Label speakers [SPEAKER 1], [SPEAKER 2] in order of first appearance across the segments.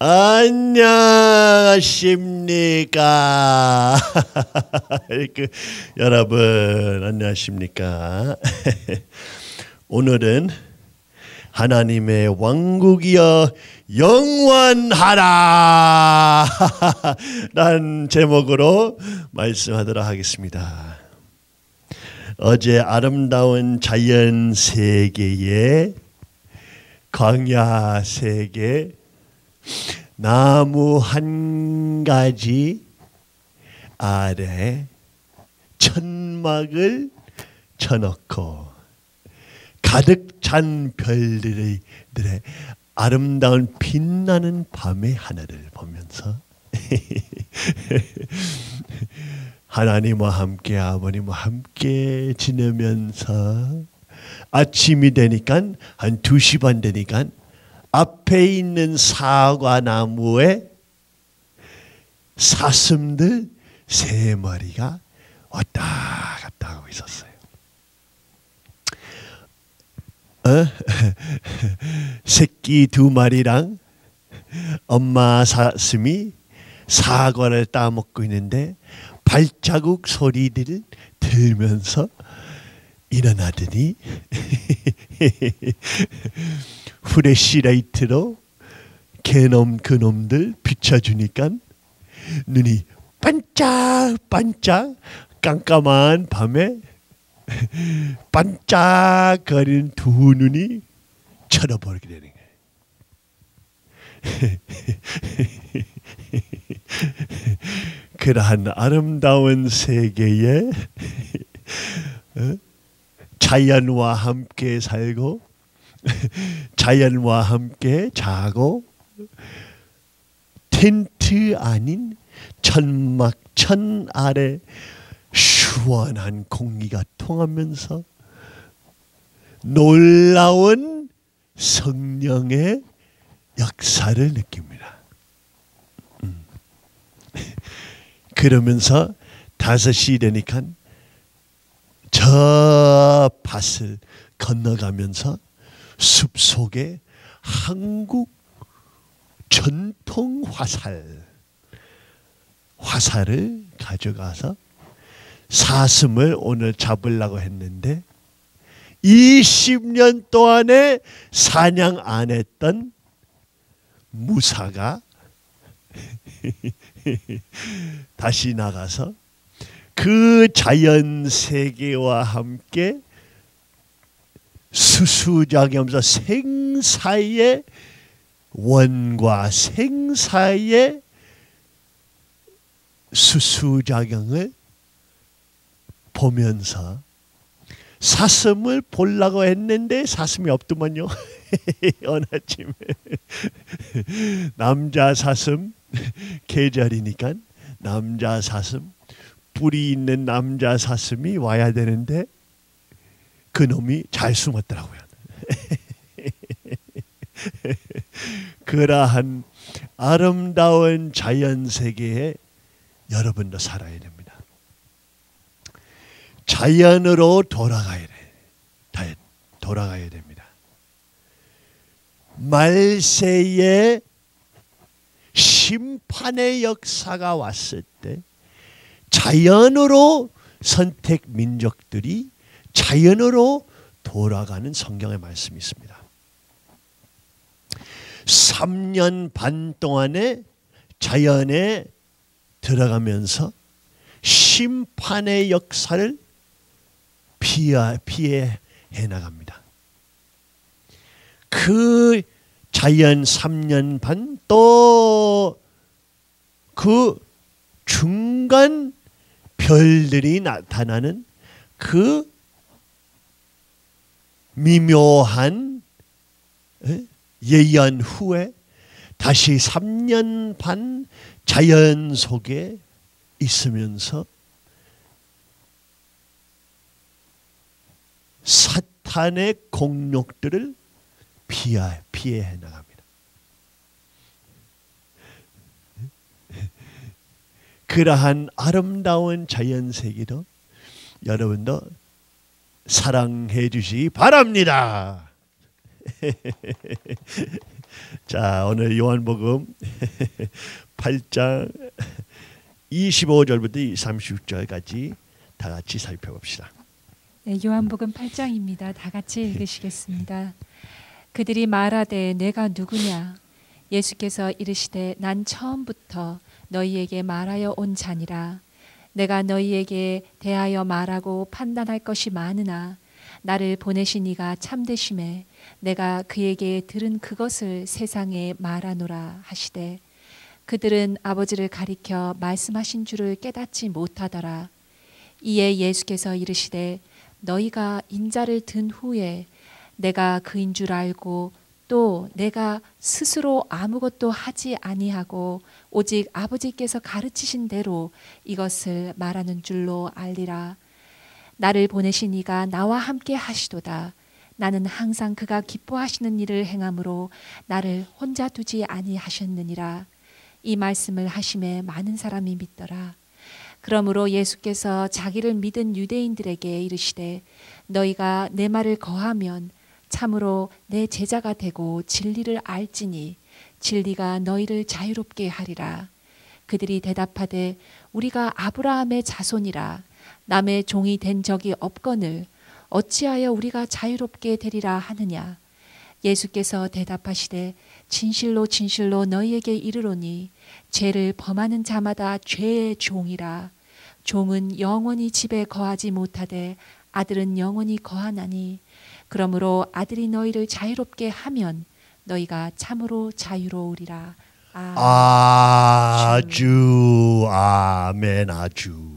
[SPEAKER 1] 안녕하십니까? 여러분 안녕하십니까? 오늘은 하나님의 왕국이여 영원하라 라는 제목으로 말씀하도록 하겠습니다. 어제 아름다운 자연 세계의 광야 세계 나무 한 가지 아래 천막을 쳐놓고 가득 찬 별들의 아름다운 빛나는 밤의 하늘을 보면서 하나님과 함께 아버님과 함께 지내면서 아침이 되니까 한 2시 반 되니까 앞에 있는 사과나무에 사슴들 3마리가 왔다 갔다 하고 있었어요. 새끼 2마리랑 엄마 사슴이 사과를 따먹고 있는데 발자국 소리들을 들으면서 일어나더니 후레시라이트로 그놈들 비춰주니까 눈이 반짝반짝 깜깜한 밤에 반짝거리는 2눈이 쳐다보게 되는 거예요. 그러한 아름다운 세계에 자연과 함께 살고 자연과 함께 자고 텐트 아닌 천막천 아래 시원한 공기가 통하면서 놀라운 성령의 역사를 느낍니다. 그러면서 5시 되니까 저 밭을 건너가면서 숲속에 한국 전통 화살을 가져가서 사슴을 오늘 잡으려고 했는데 20년 동안에 사냥 안 했던 무사가 다시 나가서 그 자연 세계와 함께 수수작용하면서 생사의 원과 생사의 수수작용을 보면서 사슴을 보려고 했는데 사슴이 없더만요. 어느 아침에 남자 사슴 계절이니까 남자 사슴 뿔이 있는 남자 사슴이 와야 되는데 그놈이 잘 숨었더라고요. 그러한 아름다운 자연 세계에 여러분도 살아야 됩니다. 자연으로 돌아가야 됩니다. 말세에 심판의 역사가 왔을 때 자연으로 선택 민족들이 자연으로 돌아가는 성경의 말씀이 있습니다. 3년 반 동안에 자연에 들어가면서 심판의 역사를 피해 나갑니다. 그 자연 3년 반 또 그 중간 별들이 나타나는 그 미묘한 예언 후에 다시 3년 반 자연 속에 있으면서 사탄의 공력들을 피해 나갑니다. 그러한 아름다운 자연 세계도 여러분도 사랑해 주시기 바랍니다. 자, 오늘 요한복음 8장 25절부터 36절까지 다 같이 살펴봅시다.
[SPEAKER 2] 네, 요한복음 8장입니다. 다 같이 읽으시겠습니다. 그들이 말하되 내가 누구냐? 예수께서 이르시되 난 처음부터 너희에게 말하여 온 자니라. 내가 너희에게 대하여 말하고 판단할 것이 많으나 나를 보내신 이가 참되심에 내가 그에게 들은 그것을 세상에 말하노라 하시되 그들은 아버지를 가리켜 말씀하신 줄을 깨닫지 못하더라. 이에 예수께서 이르시되 너희가 인자를 든 후에 내가 그인 줄 알고 또 내가 스스로 아무것도 하지 아니하고 오직 아버지께서 가르치신 대로 이것을 말하는 줄로 알리라. 나를 보내신 이가 나와 함께 하시도다. 나는 항상 그가 기뻐하시는 일을 행함으로 나를 혼자 두지 아니하셨느니라. 이 말씀을 하심에 많은 사람이 믿더라. 그러므로 예수께서 자기를 믿은 유대인들에게 이르시되 너희가 내 말을 거하면 참으로 내 제자가 되고 진리를 알지니 진리가 너희를 자유롭게 하리라. 그들이 대답하되 우리가 아브라함의 자손이라 남의 종이 된 적이 없거늘 어찌하여 우리가 자유롭게 되리라 하느냐. 예수께서 대답하시되 진실로 진실로 너희에게 이르노니 죄를 범하는 자마다 죄의 종이라. 종은 영원히 집에 거하지 못하되 아들은 영원히 거하나니 그러므로 아들이 너희를 자유롭게 하면 너희가 참으로 자유로우리라.
[SPEAKER 1] 아주 아멘. 아주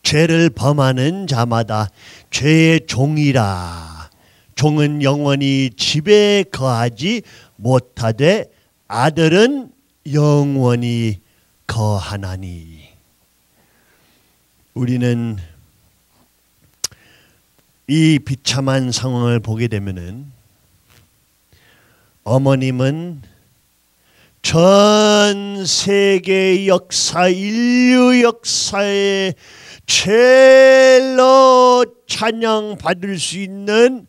[SPEAKER 1] 죄를 범하는 자마다 죄의 종이라. 종은 영원히 집에 거하지 못하되 아들은 영원히 거하나니. 우리는 이 비참한 상황을 보게 되면은 어머님은 전 세계 역사, 인류 역사에 제일로 찬양받을 수 있는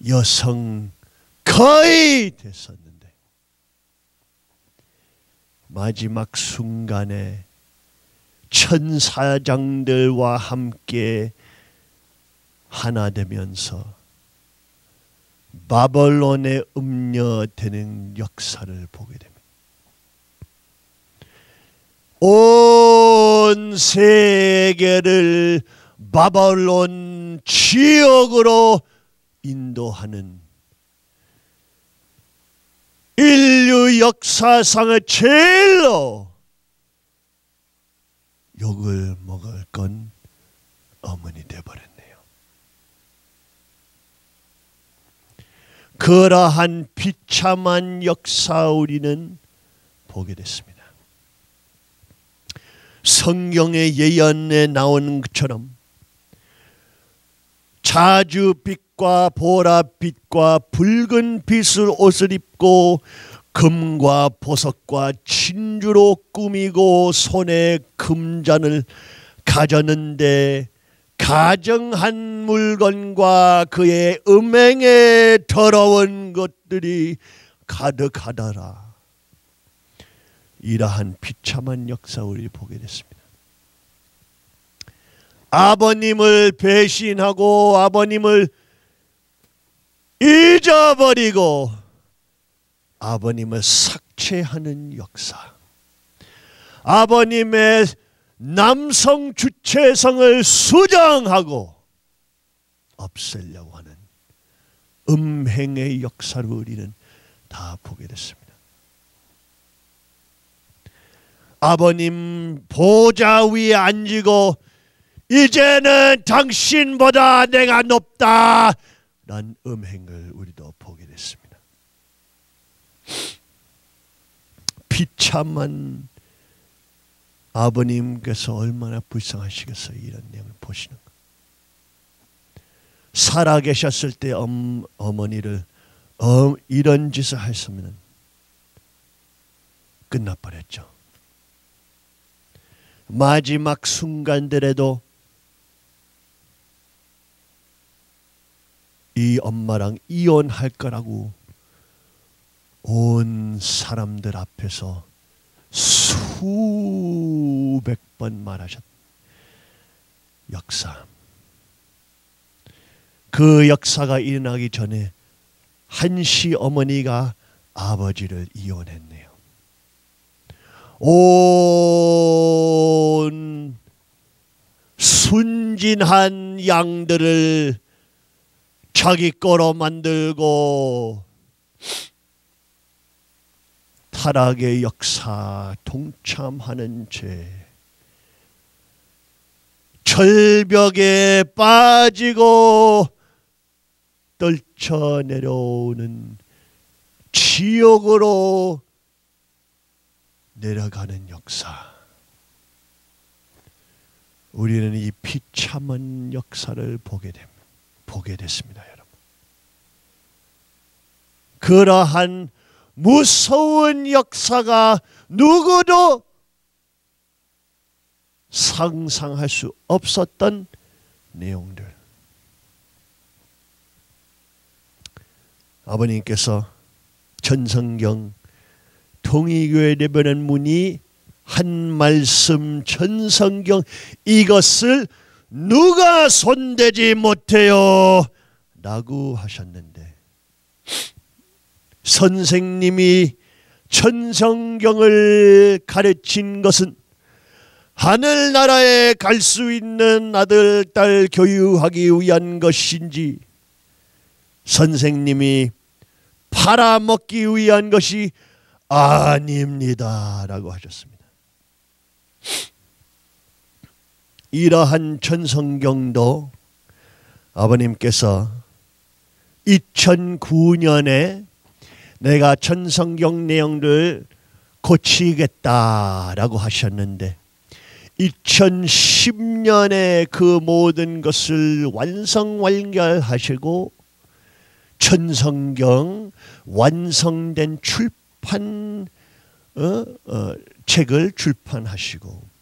[SPEAKER 1] 여성 거의 됐었는데 마지막 순간에 천사장들과 함께 하나 되면서 바벨론에 음녀되는 역사를 보게 됩니다. 온 세계를 바벨론 지옥으로 인도하는 인류 역사상의 제일로 욕을 먹을 건 어머니 되어버렸네요. 그러한 비참한 역사 우리는 보게 됐습니다. 성경의 예언에 나오는 것처럼 자주빛과 보랏빛과 붉은 빛을 옷을 입고 금과 보석과 진주로 꾸미고 손에 금잔을 가졌는데 가정한 물건과 그의 음행에 더러운 것들이 가득하더라. 이러한 비참한 역사 우리 보게 됐습니다. 아버님을 배신하고 아버님을 잊어버리고 아버님을 삭제하는 역사. 아버님의 남성 주체성을 수정하고 없애려고 하는 음행의 역사를 우리는 다 보게 됐습니다. 아버님 보좌 위에 앉고 이제는 당신보다 내가 높다 라는 음행을 우리도 보게 됐습니다. 비참한 아버님께서 얼마나 불쌍하시겠어요. 이런 내용을 보시는 거. 살아계셨을 때 어머니를 이런 짓을 했으면 끝나버렸죠. 마지막 순간들에도 이 엄마랑 이혼할 거라고 온 사람들 앞에서 수백 번 말하셨다. 역사. 그 역사가 일어나기 전에 한시 어머니가 아버지를 이혼했네요. 온 순진한 양들을 자기 거로 만들고 타락의 역사 동참하는 죄, 절벽에 빠지고 떨쳐 내려오는 지옥으로 내려가는 역사. 우리는 이 비참한 역사를 보게 됐습니다, 여러분. 그러한 무서운 역사가 누구도 상상할 수 없었던 내용들. 아버님께서 전성경 통일교회 내보낸 문의 한 말씀 전성경 이것을 누가 손대지 못해요 라고 하셨는데, 선생님이 전성경을 가르친 것은 하늘나라에 갈 수 있는 아들, 딸 교육하기 위한 것인지 선생님이 팔아먹기 위한 것이 아닙니다 라고 하셨습니다. 이러한 전성경도 아버님께서 2009년에 내가 전성경 내용을 고치겠다라고 하셨는데 2010년에 그 모든 것을 완성완결하시고 전성경 완성된 출판 책을 출판하시고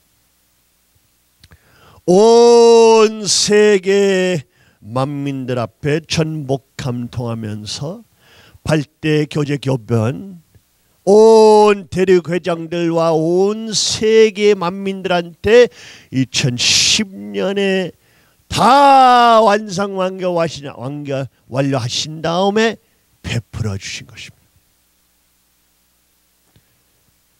[SPEAKER 1] 온 세계 만민들 앞에 전복감통하면서 발대 교제 교변 온 대륙회장들과 온 세계 만민들한테 2010년에 다 완료하신 다음에 베풀어 주신 것입니다.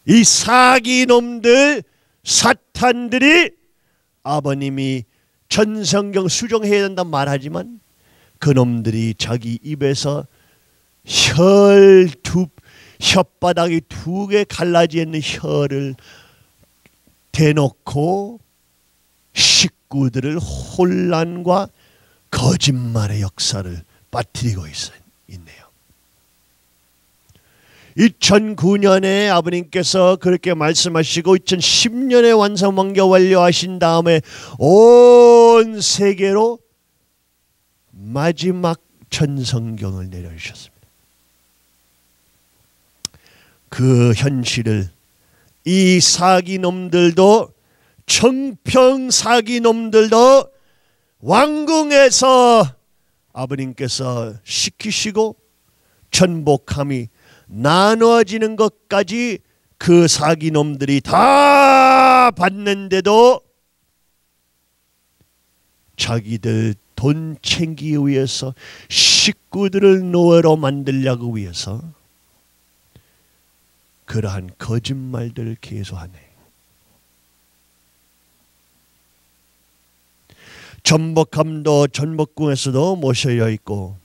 [SPEAKER 1] 이 사기놈들 사탄들이 아버님이 전성경 수정해야 된다 말하지만 그놈들이 자기 입에서 혓바닥이 두 개 갈라져 있는 혀를 대놓고 식구들을 혼란과 거짓말의 역사를 빠뜨리고 있네요. 2009년에 아버님께서 그렇게 말씀하시고 2010년에 완성완료하신 다음에 온 세계로 마지막 전성경을 내려주셨습니다. 그 현실을 이 사기놈들도 청평사기놈들도 왕궁에서 아버님께서 시키시고 전복함이 나눠지는 것까지 그 사기놈들이 다 봤는데도 자기들 돈 챙기기 위해서 식구들을 노예로 만들려고 위해서 그러한 거짓말들을 계속하네. 전복함도 전복궁에서도 모셔져 있고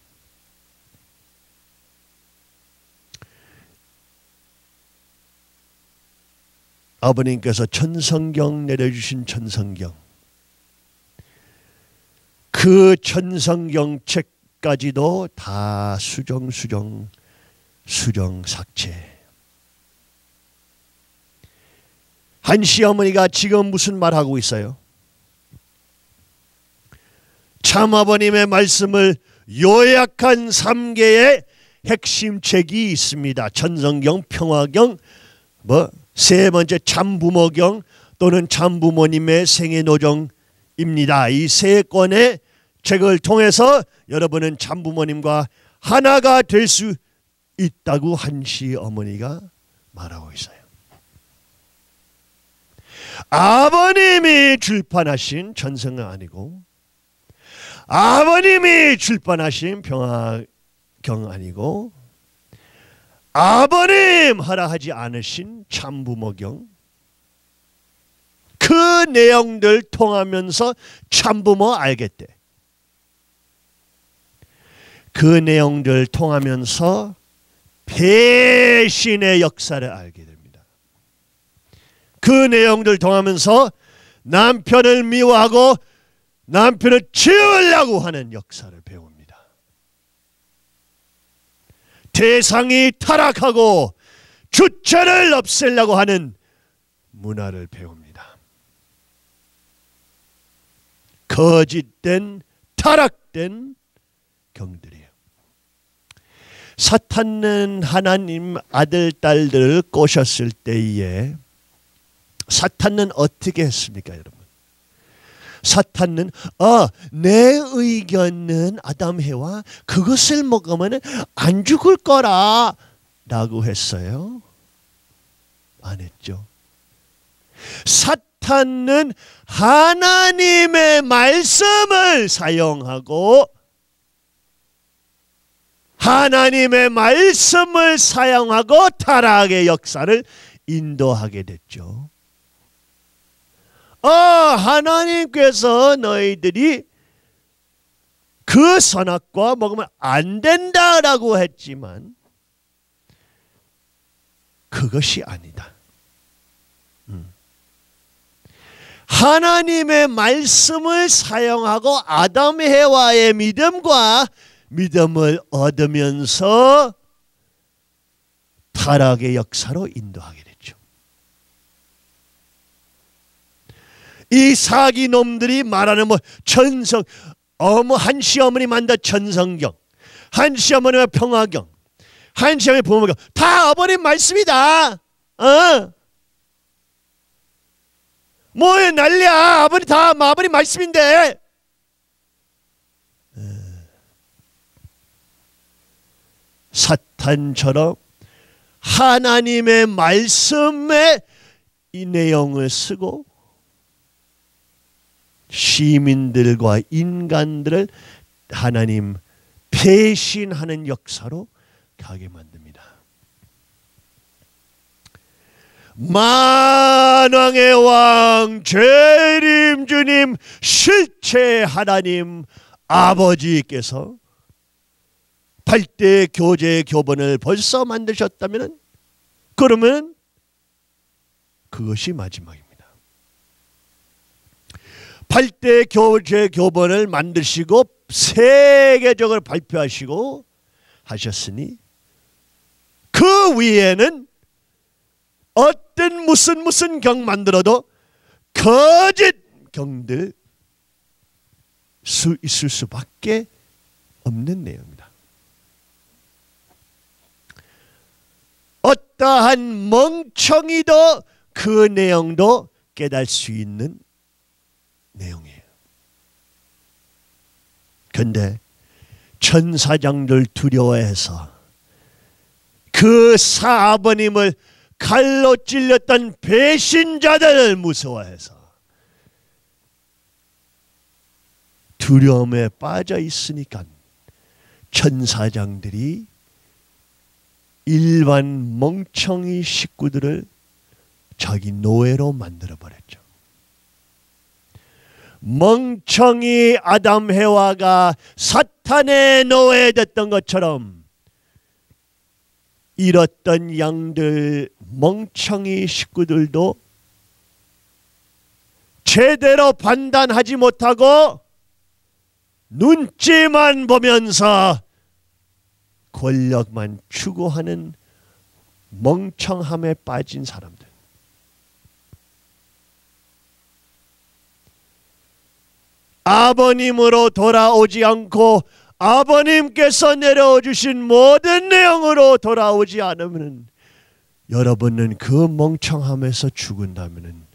[SPEAKER 1] 아버님께서 전성경 내려주신 전성경 그 전성경 책까지도 다 수정 삭제. 한시 어머니가 지금 무슨 말하고 있어요? 참 아버님의 말씀을 요약한 3개의 핵심 책이 있습니다. 전성경, 평화경, 세 번째 참부모경 또는 참부모님의 생애노정입니다. 이 세 권의 책을 통해서 여러분은 참부모님과 하나가 될 수 있다고 한시 어머니가 말하고 있어요. 아버님이 출판하신 전성은 아니고, 아버님이 출판하신 평화경 아니고, 아버님 허락하지 않으신 참부모경, 그 내용들 통하면서 참부모 알겠대. 그 내용들 통하면서 배신의 역사를 알게 됩니다. 그 내용들 통하면서 남편을 미워하고 남편을 치우려고 하는 역사를 배웁니다. 대상이 타락하고 주체를 없애려고 하는 문화를 배웁니다. 거짓된 타락된 경들이에요. 사탄은 하나님 아들 딸들을 꼬셨을 때에 사탄은 어떻게 했습니까, 여러분? 사탄은 내 의견은 아담 해와 그것을 먹으면 안 죽을 거라 라고 했어요? 안 했죠. 사탄은 하나님의 말씀을 사용하고 하나님의 말씀을 사용하고 타락의 역사를 인도하게 됐죠. 하나님께서 너희들이 그 선악과 먹으면 안 된다라고 했지만 그것이 아니다. 하나님의 말씀을 사용하고 아담 해와의 믿음을 얻으면서 타락의 역사로 인도하게 됐죠. 이 사기 놈들이 말하는 전성, 한시 어머니 만다 전성경, 한시 어머니와 평화경, 한시 어머니 부모경 다 아버님 말씀이다. 뭐야 난리야. 아버님 다 아버님 말씀인데. 사탄처럼 하나님의 말씀에 이 내용을 쓰고 시민들과 인간들을 하나님 배신하는 역사로 가게 만듭니다. 만왕의 왕 재림 주님 실체 하나님 아버지께서 8대 교제 교본을 벌써 만드셨다면 그러면 그것이 마지막입니다. 8대 교제 교본을 만드시고 세계적으로 발표하시고 하셨으니 그 위에는 어떤 무슨 경 만들어도 거짓 경들 있을 수밖에 없는 내용입니다. 어떠한 멍청이도 그 내용도 깨달을 수 있는 내용이에요. 그런데 천사장들 두려워해서 그 사아버님을 칼로 찔렸던 배신자들을 무서워해서 두려움에 빠져 있으니까 천사장들이 일반 멍청이 식구들을 자기 노예로 만들어버렸죠. 멍청이 아담 해와가 사탄의 노예됐던 것처럼 잃었던 양들 멍청이 식구들도 제대로 판단하지 못하고 눈치만 보면서 권력만 추구하는 멍청함에 빠진 사람들. 아버님으로 돌아오지 않고 아버님께서 내려오 주신 모든 내용으로 돌아오지 않으면 여러분은 그 멍청함에서 죽은다면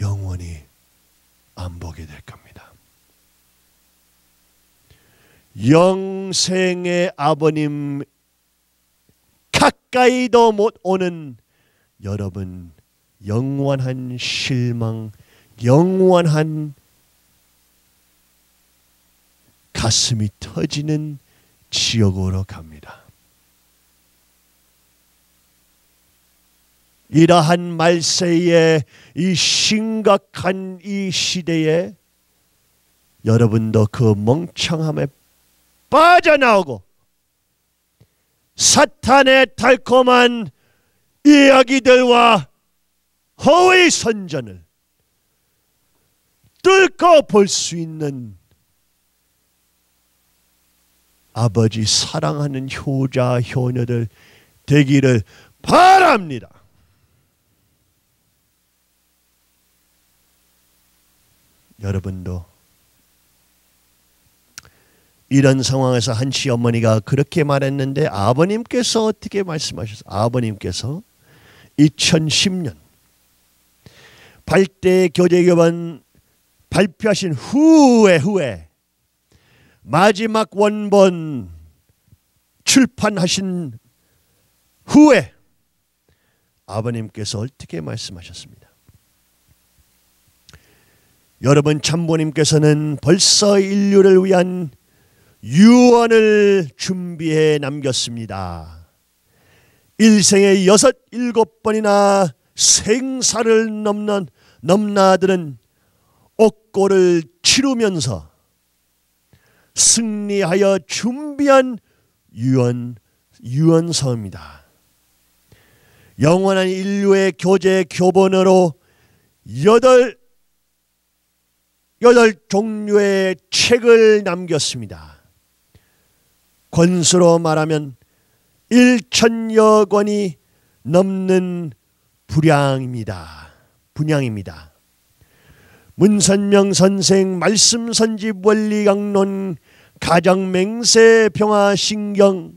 [SPEAKER 1] 영원히 안 보게 될 겁니다. 영생의 아버님 가까이도 못 오는 여러분, 영원한 실망, 영원한 가슴이 터지는 지옥으로 갑니다. 이러한 말세에, 이 심각한 이 시대에 여러분도 그 멍청함에 빠져나오고 사탄의 달콤한 이야기들과 허위 선전을 뚫고 볼 수 있는 아버지 사랑하는 효자 효녀들 되기를 바랍니다. 여러분도 이런 상황에서 한 시어머니가 그렇게 말했는데 아버님께서 어떻게 말씀하셨어요? 아버님께서 2010년 발대 교제교반 발표하신 후에 마지막 원본 출판하신 후에 아버님께서 어떻게 말씀하셨습니다. 여러분, 참부님께서는 벌써 인류를 위한 유언을 준비해 남겼습니다. 일생에 6, 7번이나 생사를 넘나드는 옥고를 치르면서 승리하여 준비한 유언서입니다. 영원한 인류의 교제 교본으로 8 종류의 책을 남겼습니다. 권수로 말하면 1,000여 권이 넘는 분량입니다. 문선명 선생 말씀 선집 원리 강론 가정 맹세 평화 신경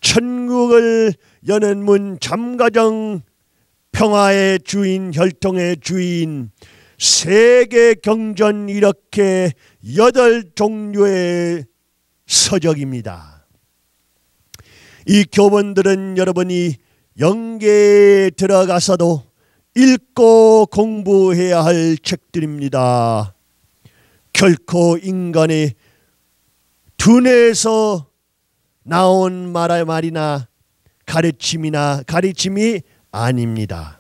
[SPEAKER 1] 천국을 여는 문 잠가정 평화의 주인 혈통의 주인 세계 경전 이렇게 8 종류의 서적입니다. 이 교본들은 여러분이 영계에 들어가서도 읽고 공부해야 할 책들입니다. 결코 인간의 두뇌에서 나온 말이나 가르침이 아닙니다.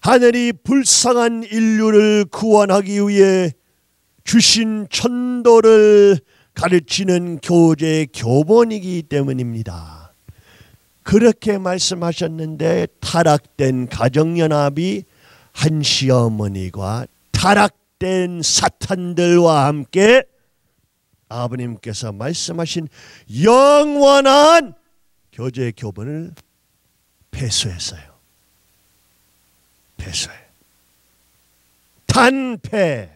[SPEAKER 1] 하늘이 불쌍한 인류를 구원하기 위해 주신 천도를 가르치는 교제 교본이기 때문입니다. 그렇게 말씀하셨는데 타락된 가정연합이 한 시어머니가 타락된 사탄들과 함께 아버님께서 말씀하신 영원한 교제 교본을 폐쇄했어요. 폐쇄. 단폐.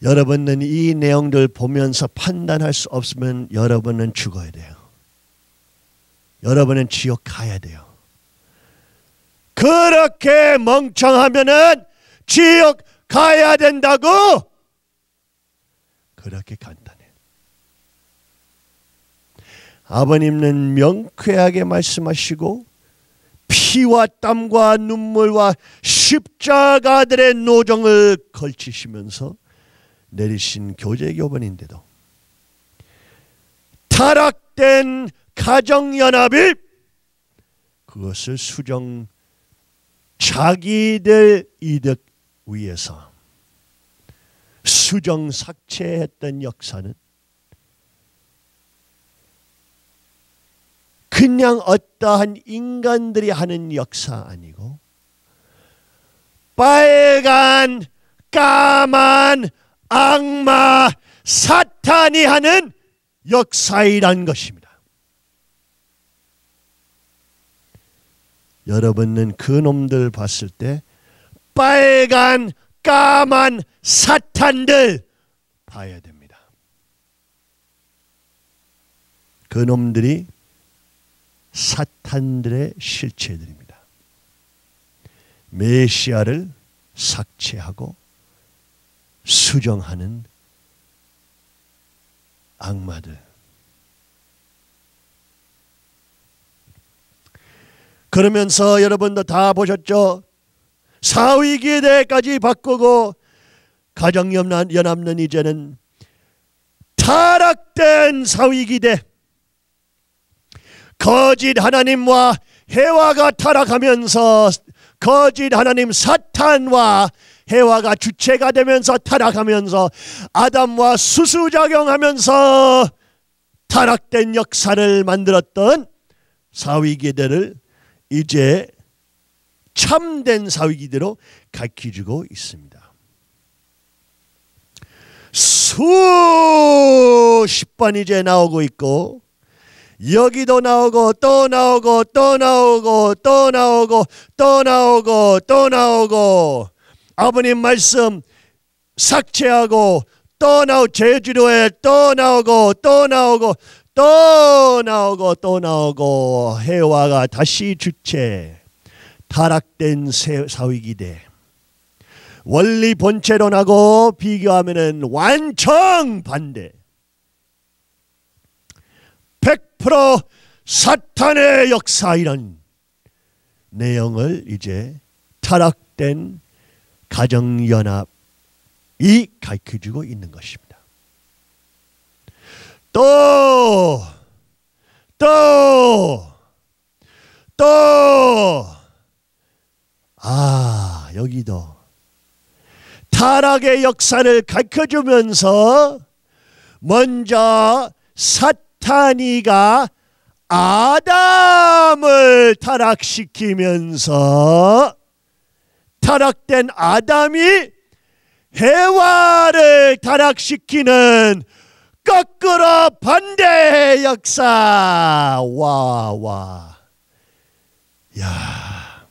[SPEAKER 1] 여러분은 이 내용들 보면서 판단할 수 없으면 여러분은 죽어야 돼요. 여러분은 지옥 가야 돼요. 그렇게 멍청하면은 지옥 가야 된다고. 그렇게 간단해요. 아버님은 명쾌하게 말씀하시고 피와 땀과 눈물과 십자가들의 노정을 걸치시면서 내리신 교제교본인데도 타락된 가정연합이 그것을 수정 자기들 이득 위해서 수정 삭제했던 역사는 그냥 어떠한 인간들이 하는 역사 아니고 빨간 까만 악마 사탄이 하는 역사이란 것입니다. 여러분은 그 놈들 봤을 때 빨간 까만 사탄들 봐야 됩니다. 그 놈들이 사탄들의 실체들입니다. 메시아를 삭제하고 수정하는 악마들. 그러면서 여러분도 다 보셨죠? 사위기대까지 바꾸고 가정연합는 이제는 타락된 사위기대, 거짓 하나님과 해와가 타락하면서 거짓 하나님 사탄과 해와가 주체가 되면서 타락하면서 아담과 수수작용하면서 타락된 역사를 만들었던 사위기대를 이제 참된 사위기대로 가르쳐주고 있습니다. 수십 번 이제 나오고 있고, 여기도 나오고 또 나오고 또 나오고 또 나오고 또 나오고 또 나오고, 아버님 말씀 삭제하고 또 나오고, 제주도에 또 나오고 또 나오고 또 나오고 또 나오고, 해와가 다시 주체, 타락된 사위기대. 원리 본체론하고 비교하면은 완전 반대. 100% 사탄의 역사, 이런 내용을 이제 타락된 가정연합이 가르쳐주고 있는 것입니다. 또 여기도 타락의 역사를 가르쳐주면서 먼저 사탄이가 아담을 타락시키면서 타락된 아담이 해와를 타락시키는 거꾸로 반대의 역사. 야,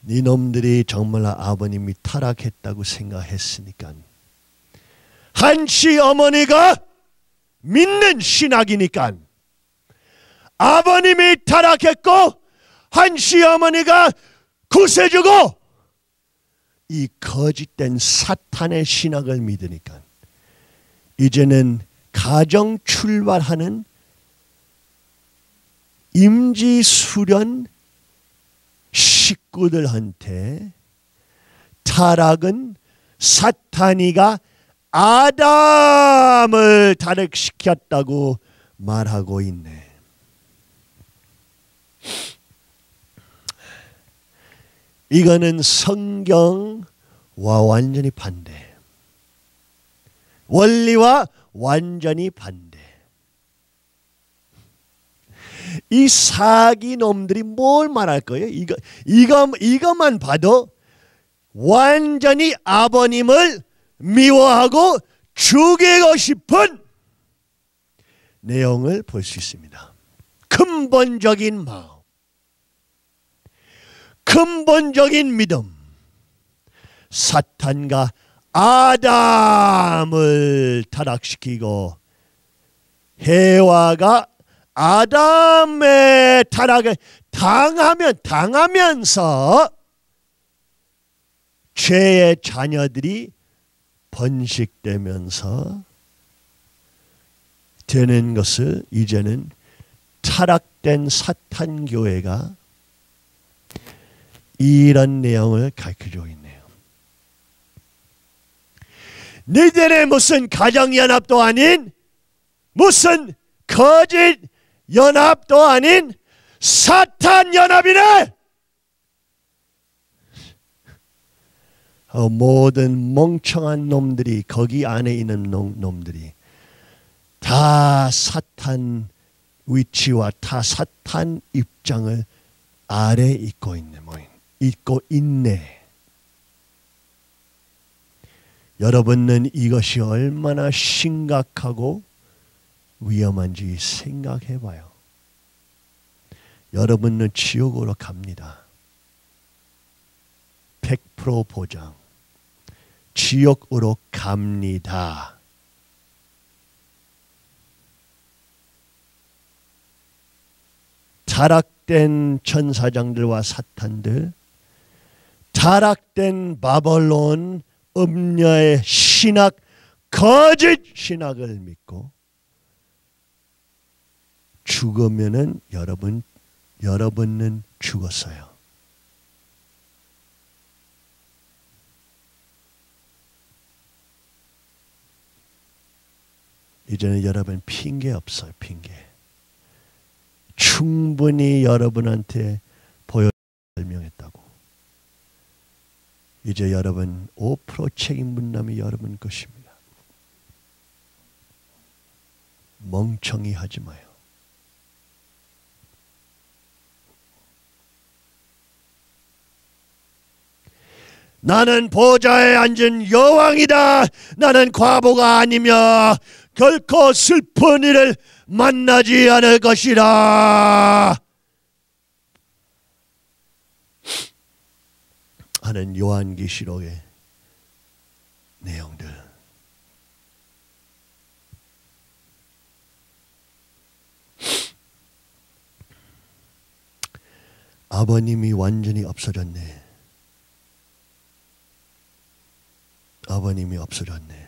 [SPEAKER 1] 니놈들이 정말 아버님이 타락했다고 생각했으니까, 한시 어머니가 믿는 신학이니까 아버님이 타락했고 한시 어머니가 구세주고, 이 거짓된 사탄의 신학을 믿으니까 이제는 가정 출발하는 임지수련 식구들한테 타락은 사탄이가 아담을 타락시켰다고 말하고 있네. 이거는 성경과 완전히 반대. 원리와 완전히 반대. 이 사기 놈들이 뭘 말할 거예요? 이것만 봐도 완전히 아버님을 미워하고 죽이고 싶은 내용을 볼 수 있습니다. 근본적인 마음, 근본적인 믿음. 사탄과 아담을 타락시키고 해와가 아담의 타락을 당하면서 죄의 자녀들이 번식되면서 되는 것을 이제는 타락된 사탄 교회가 이런 내용을 가르쳐주고 있네요. 너희들의 무슨 가정연합도 아닌, 무슨 거짓 연합도 아닌 사탄 연합이네. 모든 멍청한 놈들이, 거기 안에 있는 놈들이 다 사탄 위치와 다 사탄 입장을 아래 있고 있네. 여러분은 이것이 얼마나 심각하고 위험한지 생각해 봐요. 여러분은 지옥으로 갑니다. 100% 보장. 지옥으로 갑니다. 타락된 천사장들과 사탄들, 타락된 바벨론 음녀의 신학, 거짓 신학을 믿고 죽으면은 여러분은 죽었어요. 이제는 여러분 핑계 없어요. 핑계. 충분히 여러분한테 보여 설명했다고. 이제 여러분 5% 책임 분담이 여러분 것입니다. 멍청이 하지 마요. 나는 보좌에 앉은 여왕이다. 나는 과부가 아니며 결코 슬픈 일을 만나지 않을 것이라 하는 요한계시록의 내용들. 아버님이 완전히 없어졌네. 아버님이 없어졌네.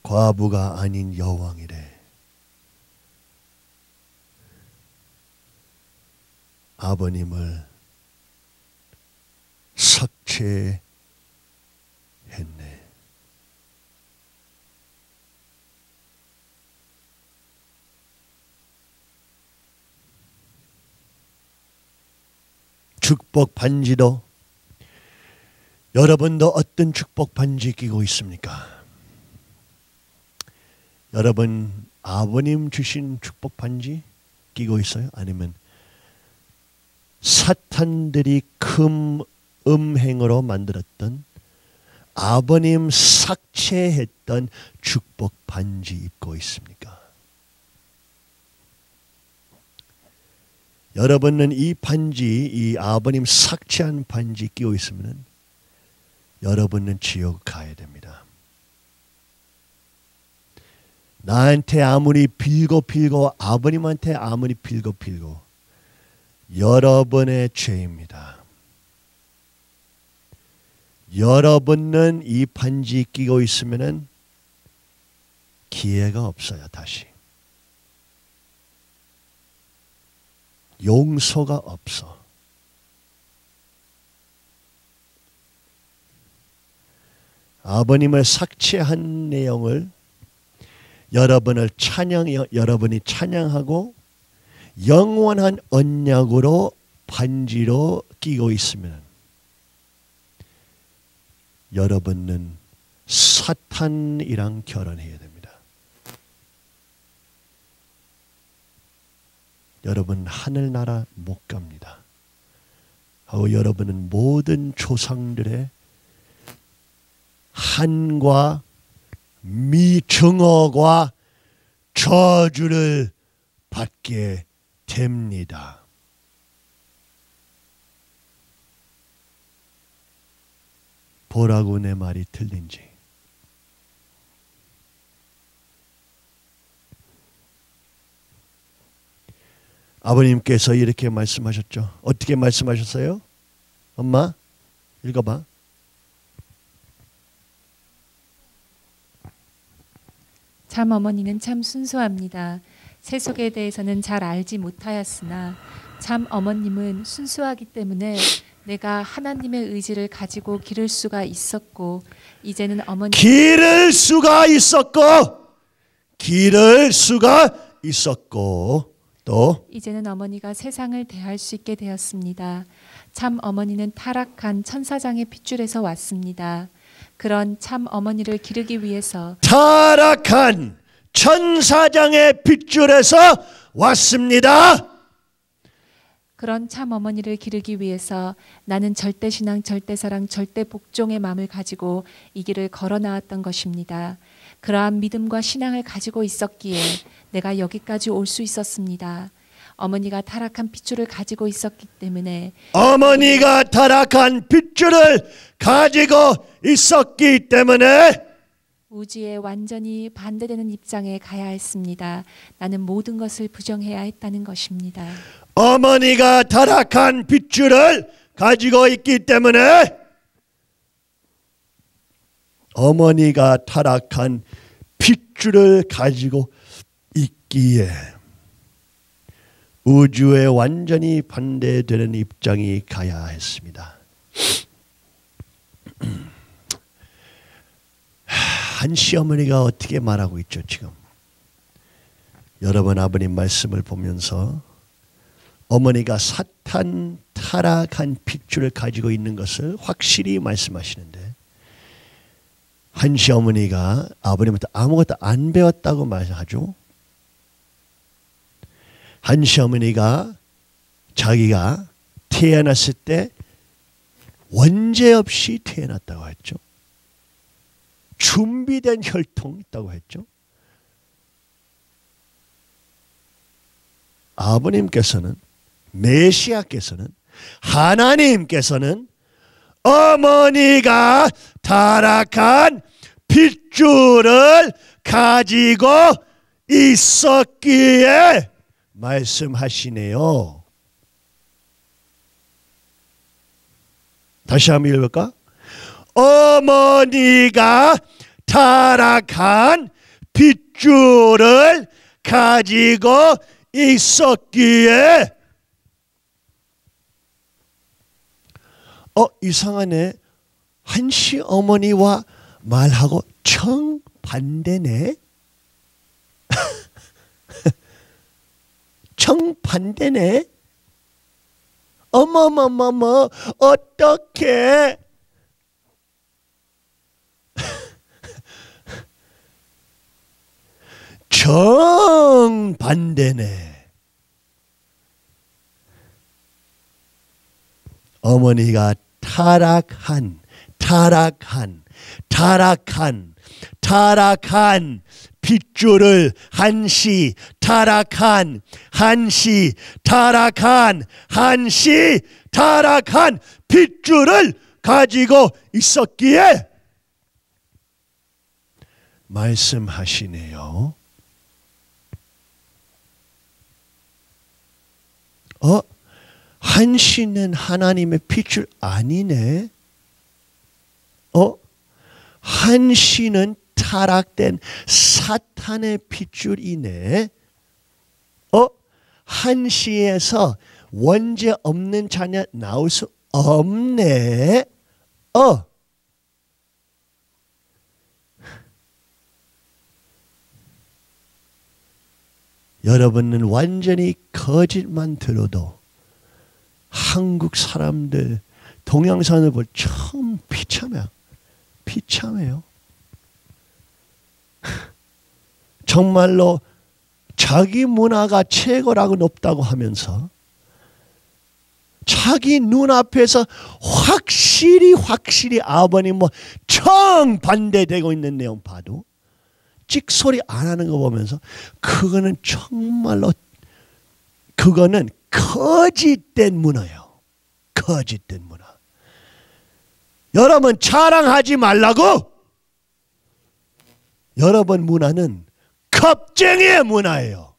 [SPEAKER 1] 과부가 아닌 여왕이래. 아버님을 삭제했네. 축복 반지도 여러분도 어떤 축복 반지 끼고 있습니까? 여러분 아버님 주신 축복 반지 끼고 있어요? 아니면 사탄들이 큰 음행으로 만들었던 아버님 삭제했던 축복 반지 입고 있습니까? 여러분은 이 반지, 이 아버님 삭제한 반지 끼고 있으면 여러분은 지옥 가야 됩니다. 나한테 아무리 빌고 아버님한테 아무리 빌고 여러분의 죄입니다. 여러분은 이 반지 끼고 있으면 기회가 없어요. 다시 용서가 없어. 아버님을 삭제한 내용을 여러분이 찬양하고 영원한 언약으로 반지로 끼고 있으면 여러분은 사탄이랑 결혼해야 됩니다. 여러분 하늘나라 못 갑니다. 하고 여러분은 모든 조상들의 한과 미증오과 저주를 받게 됩니다. 보라고 내 말이 틀린지. 아버님께서 이렇게 말씀하셨죠. 어떻게 말씀하셨어요? 엄마 읽어봐.
[SPEAKER 2] 참 어머니는 참 순수합니다. 세속에 대해서는 잘 알지 못하였으나 참 어머님은 순수하기 때문에 내가 하나님의 의지를 가지고 기를 수가 있었고 이제는 어머니
[SPEAKER 1] 기를 수가 있었고 또
[SPEAKER 2] 이제는 어머니가 세상을 대할 수 있게 되었습니다. 참 어머니는 타락한 천사장의 핏줄에서 왔습니다. 그런 참 어머니를 기르기 위해서
[SPEAKER 1] 타락한 천사장의 핏줄에서 왔습니다.
[SPEAKER 2] 그런 참 어머니를 기르기 위해서 나는 절대신앙, 절대사랑, 절대복종의 마음을 가지고 이 길을 걸어 나왔던 것입니다. 그러한 믿음과 신앙을 가지고 있었기에 내가 여기까지 올 수 있었습니다. 어머니가 타락한 핏줄을 가지고 있었기 때문에
[SPEAKER 1] 어머니가 타락한 핏줄을 가지고 있었기 때문에
[SPEAKER 2] 우주에 완전히 반대되는 입장에 가야 했습니다. 나는 모든 것을 부정해야 했다는 것입니다.
[SPEAKER 1] 어머니가 타락한 핏줄을 가지고 있기 때문에, 어머니가 타락한 핏줄을 가지고 있기에 우주에 완전히 반대되는 입장이 가야 했습니다. 한 시어머니가 어떻게 말하고 있죠 지금? 여러분, 아버님 말씀을 보면서 어머니가 사탄 타락한 핏줄을 가지고 있는 것을 확실히 말씀하시는데, 한 시어머니가 아버님한테 아무것도 안 배웠다고 말하죠. 한 시어머니가 자기가 태어났을 때 원죄 없이 태어났다고 했죠. 준비된 혈통이 있다고 했죠. 아버님께서는, 메시아께서는, 하나님께서는 어머니가 타락한 핏줄을 가지고 있었기에 말씀하시네요. 다시 한번 읽을까? 어머니가 타락한 핏줄을 가지고 있었기에. 이상하네. 한시 어머니와 말하고 정반대네. 정반대네. 어머머머머, 어떡해. 정반대네. 어머니가 타락한 핏줄을 한시 타락한 핏줄을 가지고 있었기에 말씀하시네요. 한시는 하나님의 핏줄 아니네. 한시는 타락된 사탄의 핏줄이네. 한시에서 원죄 없는 자녀 나올 수 없네. 여러분은 완전히 거짓만 들어도 한국 사람들 동영상을 볼 처음 비참해요. 정말로 자기 문화가 최고라고 높다고 하면서 자기 눈앞에서 확실히 아버님 뭐 정반대되고 있는 내용 봐도 찍소리 안 하는 거 보면서 그거는 정말로 그거는 거짓된 문화예요. 거짓된 문화. 여러분 자랑하지 말라고. 여러분 문화는 겁쟁이의 문화예요.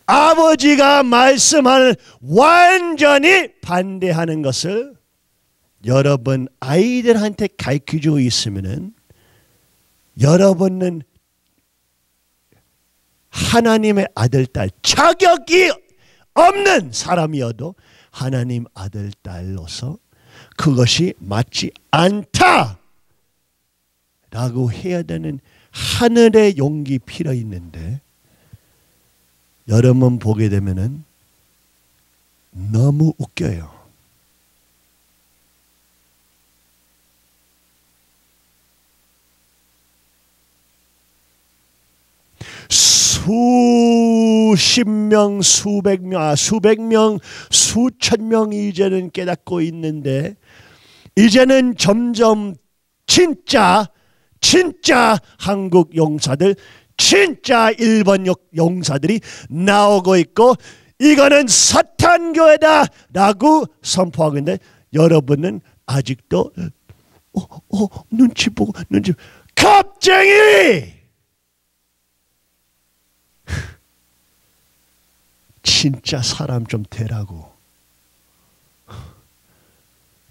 [SPEAKER 1] 아버지가 말씀하는 완전히 반대하는 것을 여러분 아이들한테 가르쳐주고 있으면은 여러분은 하나님의 아들, 딸, 자격이 없는 사람이어도 하나님 아들, 딸로서 그것이 맞지 않다 라고 해야 되는 하늘의 용기 필요 있는데 여러분 보게 되면은 너무 웃겨요. 수십 명, 수백 명, 수천 명이 이제는 깨닫고 있는데 이제는 점점 진짜 한국 용사들, 진짜 일본 용사들이 나오고 있고 이거는 사탄교회다 라고 선포하고 있는데 여러분은 아직도 눈치 보고 겁쟁이! 진짜 사람 좀 되라고.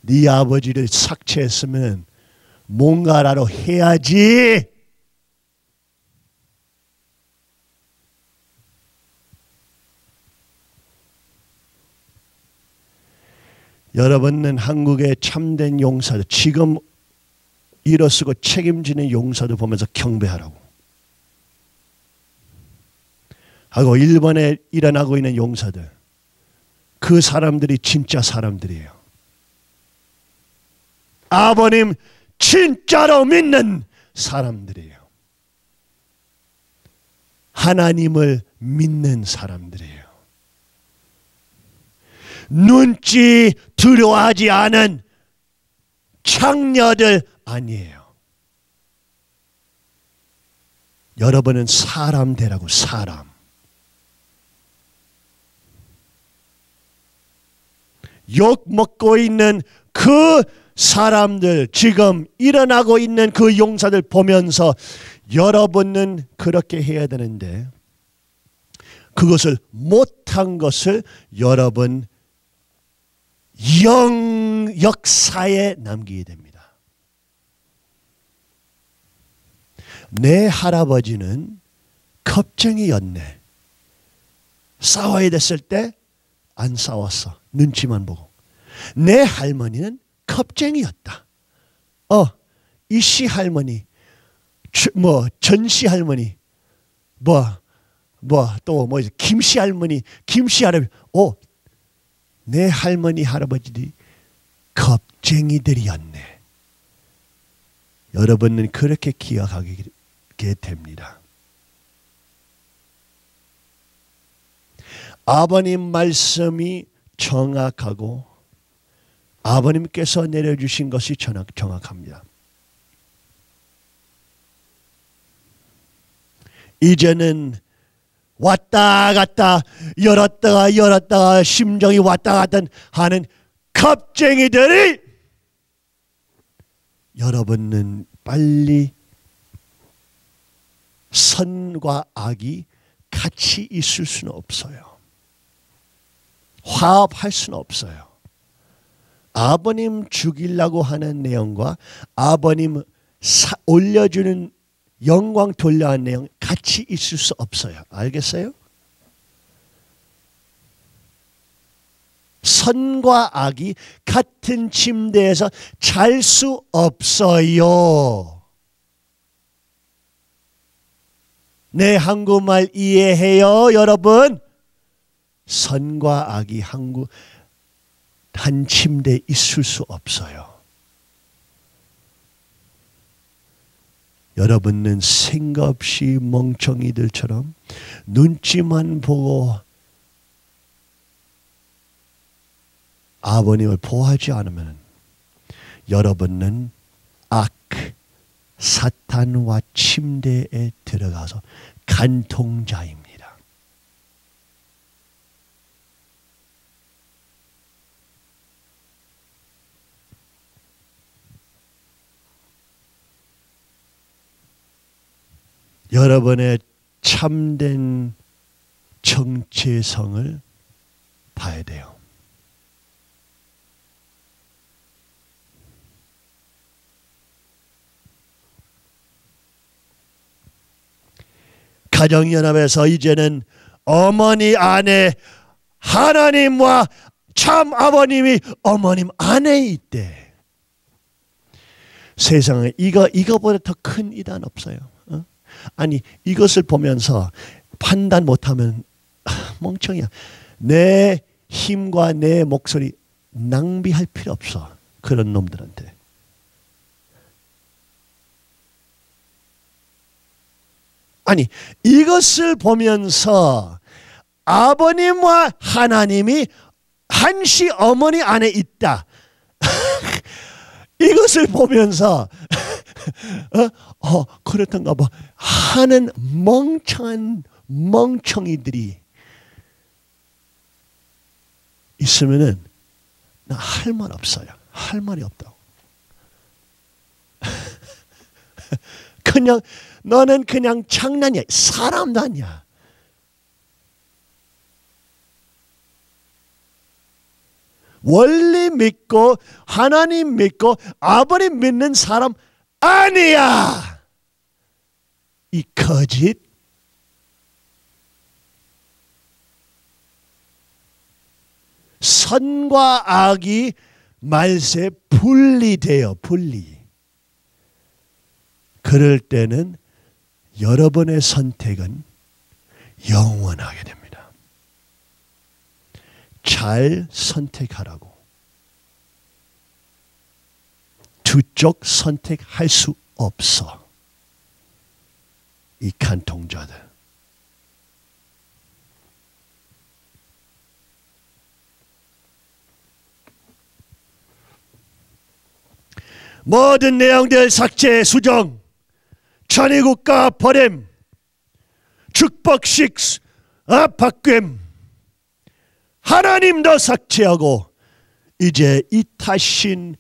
[SPEAKER 1] 네 아버지를 삭제했으면 뭔가라도 해야지. 여러분은 한국의 참된 용사들, 지금 일어서고 책임지는 용사들 보면서 경배하라고 하고, 일본에 일어나고 있는 용사들, 그 사람들이 진짜 사람들이에요. 아버님 진짜로 믿는 사람들이에요. 하나님을 믿는 사람들이에요. 눈치 두려워하지 않은 창녀들 아니에요. 여러분은 사람 되라고. 사람. 욕 먹고 있는 그 사람들, 지금 일어나고 있는 그 용사들 보면서 여러분은 그렇게 해야 되는데, 그것을 못한 것을 여러분 역사에 남기게 됩니다. 내 할아버지는 겁쟁이였네. 싸워야 됐을 때 안 싸웠어. 눈치만 보고. 내 할머니는 겁쟁이였다. 이씨 할머니, 전씨 할머니, 김씨 할머니, 김씨 할아버지, 내 할머니 할아버지들이 겁쟁이들이었네. 여러분은 그렇게 기억하게 됩니다. 아버님 말씀이 정확하고 아버님께서 내려주신 것이 정확합니다. 이제는 왔다 갔다 열었다가 심정이 왔다 갔다 하는 겁쟁이들이, 여러분은 빨리 선과 악이 같이 있을 수는 없어요. 화합할 수는 없어요. 아버님 죽이려고 하는 내용과 아버님 올려주는 영광 돌려하는 내용 같이 있을 수 없어요. 알겠어요? 선과 악이 같은 침대에서 잘 수 없어요. 내 한국말 이해해요, 여러분? 선과 악이 한 침대에 있을 수 없어요. 여러분은 생각 없이 멍청이들처럼 눈치만 보고 아버님을 보호하지 않으면 여러분은 사탄과 침대에 들어가서 간통자입니다. 여러분의 참된 정체성을 봐야 돼요. 가정연합에서 이제는 어머니 안에 하나님과 참 아버님이 어머님 안에 있대. 세상에 이거보다 더 큰 이단 없어요. 아니, 이것을 보면서 판단 못하면 멍청이야. 내 힘과 내 목소리 낭비할 필요 없어. 그런 놈들한테. 아니, 이것을 보면서 아버님과 하나님이 한시 어머니 안에 있다. 이것을 보면서 그렇던가 봐 하는 멍청한 멍청이들이 있으면은 나 할 말 없어요. 할 말이 없다고. 그냥 너는 그냥 장난이야. 사람도 아니야. 원리 믿고 하나님 믿고 아버지 믿는 사람 아니야. 이 거짓. 선과 악이 말세 분리돼요. 분리. 그럴 때는 여러분의 선택은 영원하게 됩니다. 잘 선택하라고. 두 쪽 선택할 수 없어. 이 간통자들. 모든 내용들 삭제, 수정, 천의국가 버림, 축복식 바뀜, 하나님도 삭제하고 이제 이 탓인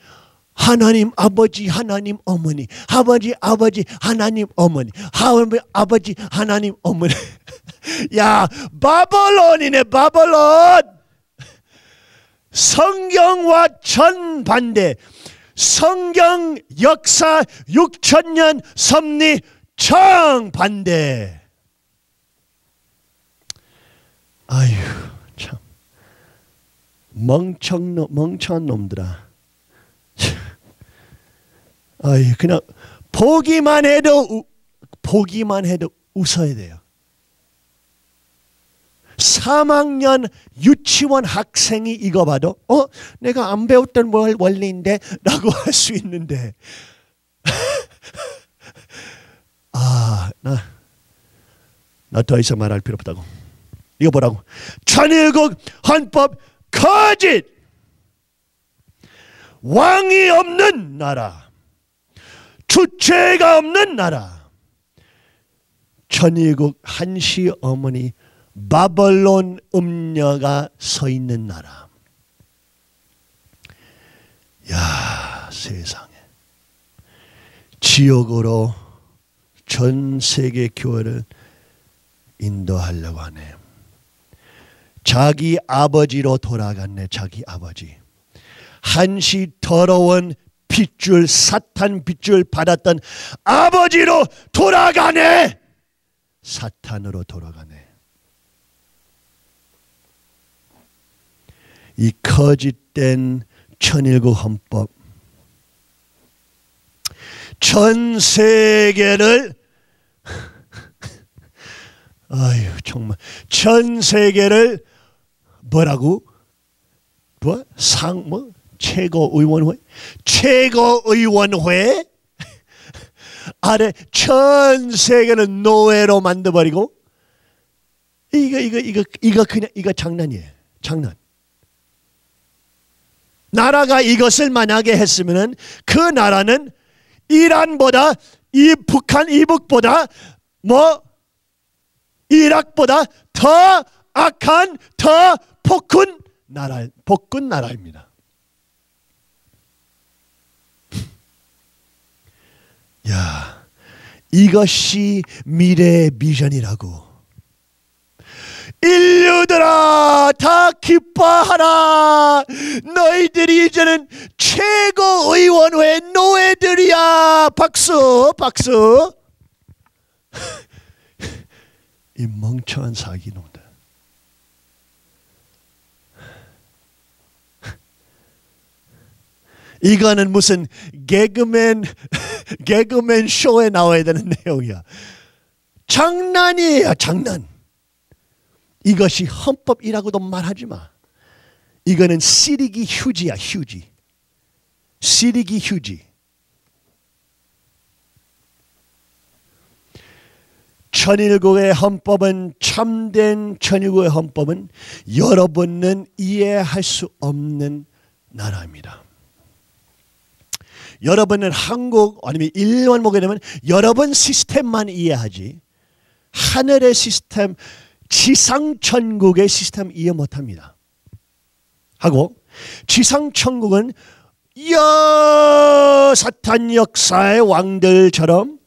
[SPEAKER 1] 하나님 아버지 하나님 어머니, 아버지 하나님 어머니, 아버지 하나님 어머니. 야, 바벨론이네, 바벨론. 성경과 정반대. 성경 역사 6,000년 섭리 정반대. 아유, 참 멍청한 놈들아. 아유, 그냥 보기만 해도 웃어야 돼요. 3학년 유치원 학생이 이거 봐도 내가 안 배웠던 원리인데 라고 할 수 있는데 나 더 이상 말할 필요 없다고. 이거 보라고. 천일국 헌법 거짓. 왕이 없는 나라, 주체가 없는 나라, 천일국 한시 어머니 바벨론 음녀가 서 있는 나라. 야, 세상에. 지옥으로 전 세계 교회를 인도하려고 하네. 자기 아버지로 돌아갔네. 자기 아버지. 한시 더러운 핏줄, 사탄 핏줄 받았던 아버지로 돌아가네. 사탄으로 돌아가네. 이 거짓된 천일국 헌법, 전 세계를 아유 정말 전 세계를 뭐라고? 최고의원회 아래 전 세계를 노예로 만들어버리고 이거 그냥 이거 장난이에요. 장난. 나라가 이것을 만약에 했으면은 그 나라는 이란보다 북한 이북보다 이락보다 더 악한 더 폭군 나라입니다. 야, 이것이 미래의 비전이라고. 인류들아 다 기뻐하라. 너희들이 이제는 최고의원회 노예들이야. 박수 박수. 이 멍청한 사기놈들. 이거는 무슨 개그맨 쇼에 나와야 되는 내용이야. 장난이에요. 장난. 이것이 헌법이라고도 말하지 마. 이거는 쓰레기 휴지야. 휴지. 쓰레기 휴지. 천일국의 헌법은, 참된 천일국의 헌법은 여러분은 이해할 수 없는 나라입니다. 여러분은 한국 아니면 일본 보게 되면 여러분 시스템만 이해하지 하늘의 시스템, 지상천국의 시스템 이해 못합니다. 하고 지상천국은 사탄 역사의 왕들처럼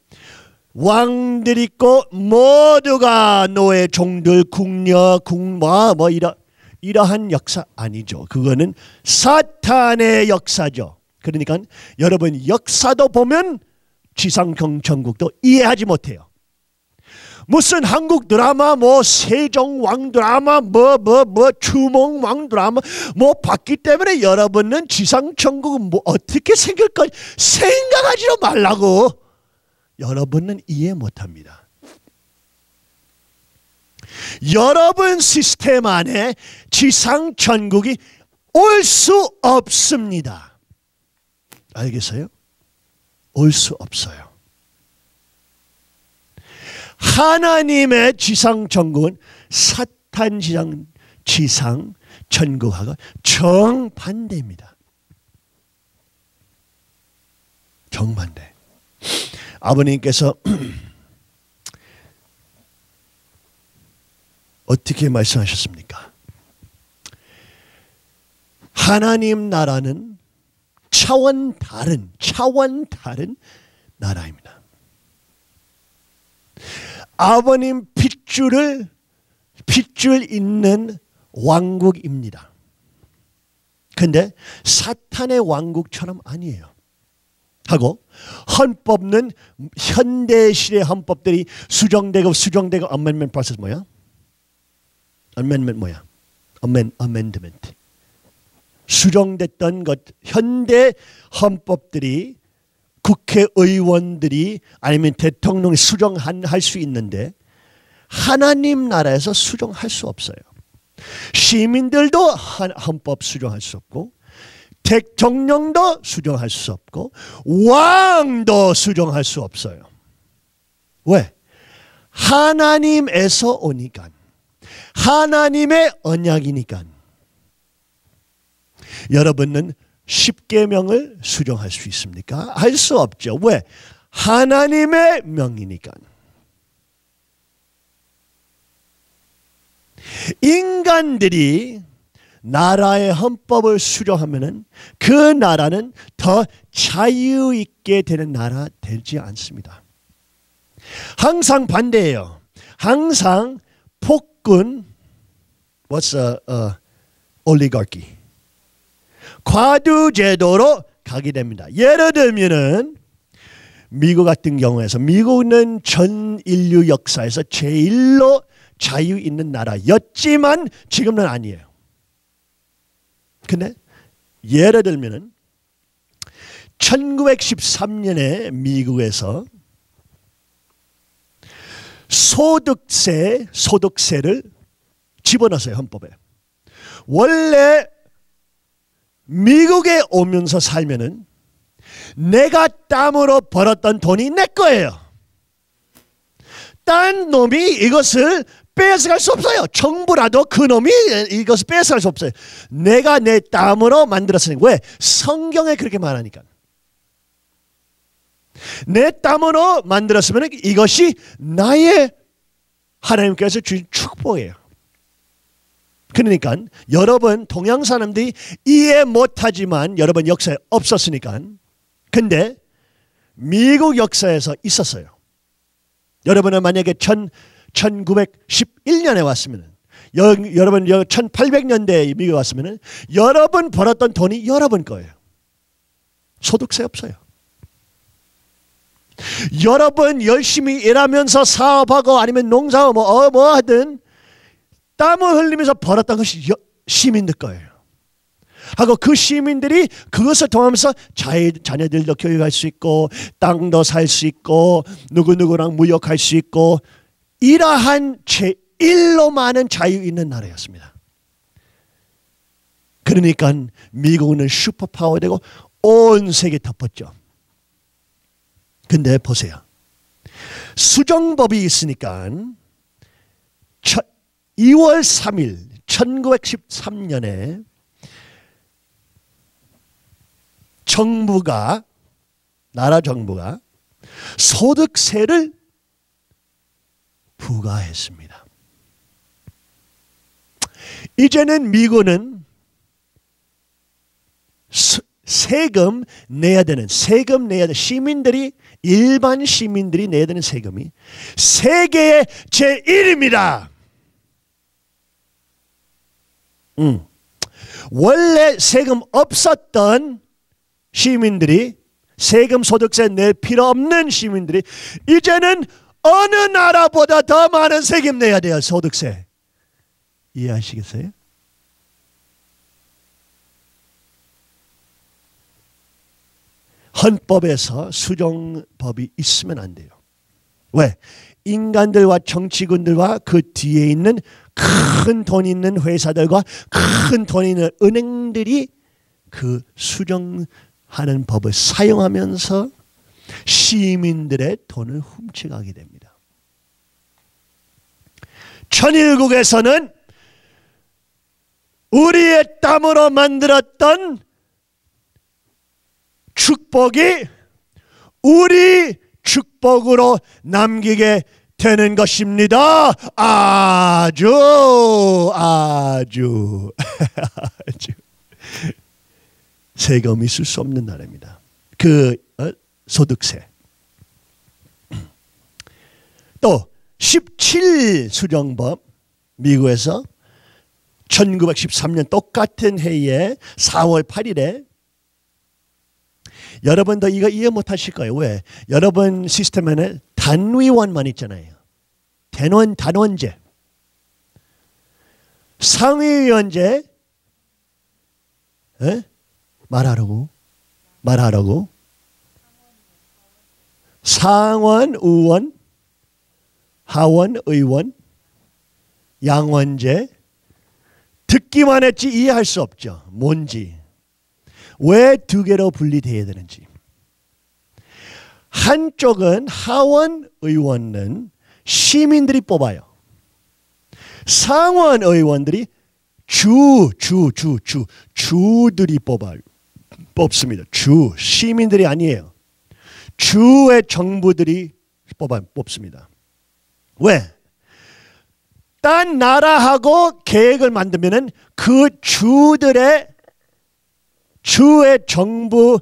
[SPEAKER 1] 왕들 있고 모두가 노예, 종들, 궁녀, 궁마 이러한 역사 아니죠. 그거는 사탄의 역사죠. 그러니까 여러분 역사도 보면 지상경천국도 이해하지 못해요. 무슨 한국 드라마 세종왕 드라마 추몽왕 드라마 봤기 때문에 여러분은 지상천국은 어떻게 생길까 생각하지도 말라고. 여러분은 이해 못합니다. 여러분 시스템 안에 지상천국이 올 수 없습니다. 알겠어요? 올 수 없어요. 하나님의 지상천국은 사탄 지상천국하고 정반대입니다. 정반대. 아버님께서 어떻게 말씀하셨습니까? 하나님 나라는 차원 다른 나라입니다. 아버님 핏줄 있는 왕국입니다. 근데 사탄의 왕국처럼 아니에요. 하고 헌법은 현대시대 헌법들이 수정되고 어멘먼트 프로세스 뭐야? 어멘드먼트. 수정됐던 것 현대 헌법들이 국회의원들이 아니면 대통령이 수정할 수 있는데 하나님 나라에서 수정할 수 없어요. 시민들도 헌법 수정할 수 없고 대통령도 수정할 수 없고 왕도 수정할 수 없어요. 왜? 하나님에서 오니까. 하나님의 언약이니까. 여러분은 10계명을 수정할 수 있습니까? 할 수 없죠. 왜? 하나님의 명이니까. 인간들이 나라의 헌법을 수정하면은 그 나라는 더 자유 있게 되는 나라 되지 않습니다. 항상 반대예요. 항상 폭군, what's oligarchy? 과두 제도로 가게 됩니다. 예를 들면은 미국 같은 경우에서 미국은 전 인류 역사에서 제일로 자유 있는 나라였지만 지금은 아니에요. 근데 예를 들면은 1913년에 미국에서 소득세를 집어넣었어요, 헌법에. 원래 미국에 오면서 살면은 내가 땀으로 벌었던 돈이 내 거예요. 딴 놈이 이것을 뺏어갈 수 없어요. 정부라도 그 놈이 이것을 뺏어갈 수 없어요. 내가 내 땀으로 만들었으니. 왜? 성경에 그렇게 말하니까. 내 땀으로 만들었으면 이것이 나의 하나님께서 주신 축복이에요. 그러니까 여러분 동양 사람들이 이해 못하지만 여러분 역사에 없었으니까. 근데 미국 역사에서 있었어요. 여러분은 만약에 1911년에 왔으면 여러분 1800년대에 미국에 왔으면 여러분 벌었던 돈이 여러분 거예요. 소득세 없어요. 여러분 열심히 일하면서 사업하고 아니면 농사하고 뭐 하든 땀을 흘리면서 벌었던 것이 시민들 거예요. 하고 그 시민들이 그것을 통하면서 자녀들도 교육할 수 있고 땅도 살 수 있고 누구누구랑 무역할 수 있고 이러한 제일로 많은 자유 있는 나라였습니다. 그러니까 미국은 슈퍼파워 되고 온 세계 덮었죠. 근데 보세요. 수정법이 있으니까 2월 3일 1913년에 나라 정부가 소득세를 부과했습니다. 이제는 미국은 세금 내야 되는 시민들이 일반 시민들이 내야 되는 세금이 세계의 제1입니다. 원래 세금 없었던 시민들이 세금 소득세 낼 필요 없는 시민들이 이제는 어느 나라보다 더 많은 세금 내야 돼요. 소득세. 이해하시겠어요? 헌법에서 수정법이 있으면 안 돼요. 왜? 인간들과 정치군들과 그 뒤에 있는 큰 돈 있는 회사들과 큰 돈 있는 은행들이 그 수정하는 법을 사용하면서 시민들의 돈을 훔쳐가게 됩니다. 천일국에서는 우리의 땀으로 만들었던 축복이 우리 축복으로 남기게 되는 것입니다. 아주 세금 있을 수 없는 나라입니다. 그 소득세. 또 17 수정법 미국에서 1913년 똑같은 해에 4월 8일에 여러분도 이거 이해 못하실 거예요. 왜? 여러분 시스템에는 단위원만 있잖아요. 단원제, 상위원제, 말하라고. 상원 의원, 하원 의원, 양원제. 듣기만 했지 이해할 수 없죠. 뭔지. 왜 두 개로 분리되어야 되는지. 한쪽은 하원 의원은 시민들이 뽑아요. 상원 의원들이 주들이 뽑습니다. 시민들이 아니에요. 주의 정부들이 뽑습니다. 왜? 딴 나라하고 계획을 만들면은 그 주의 정부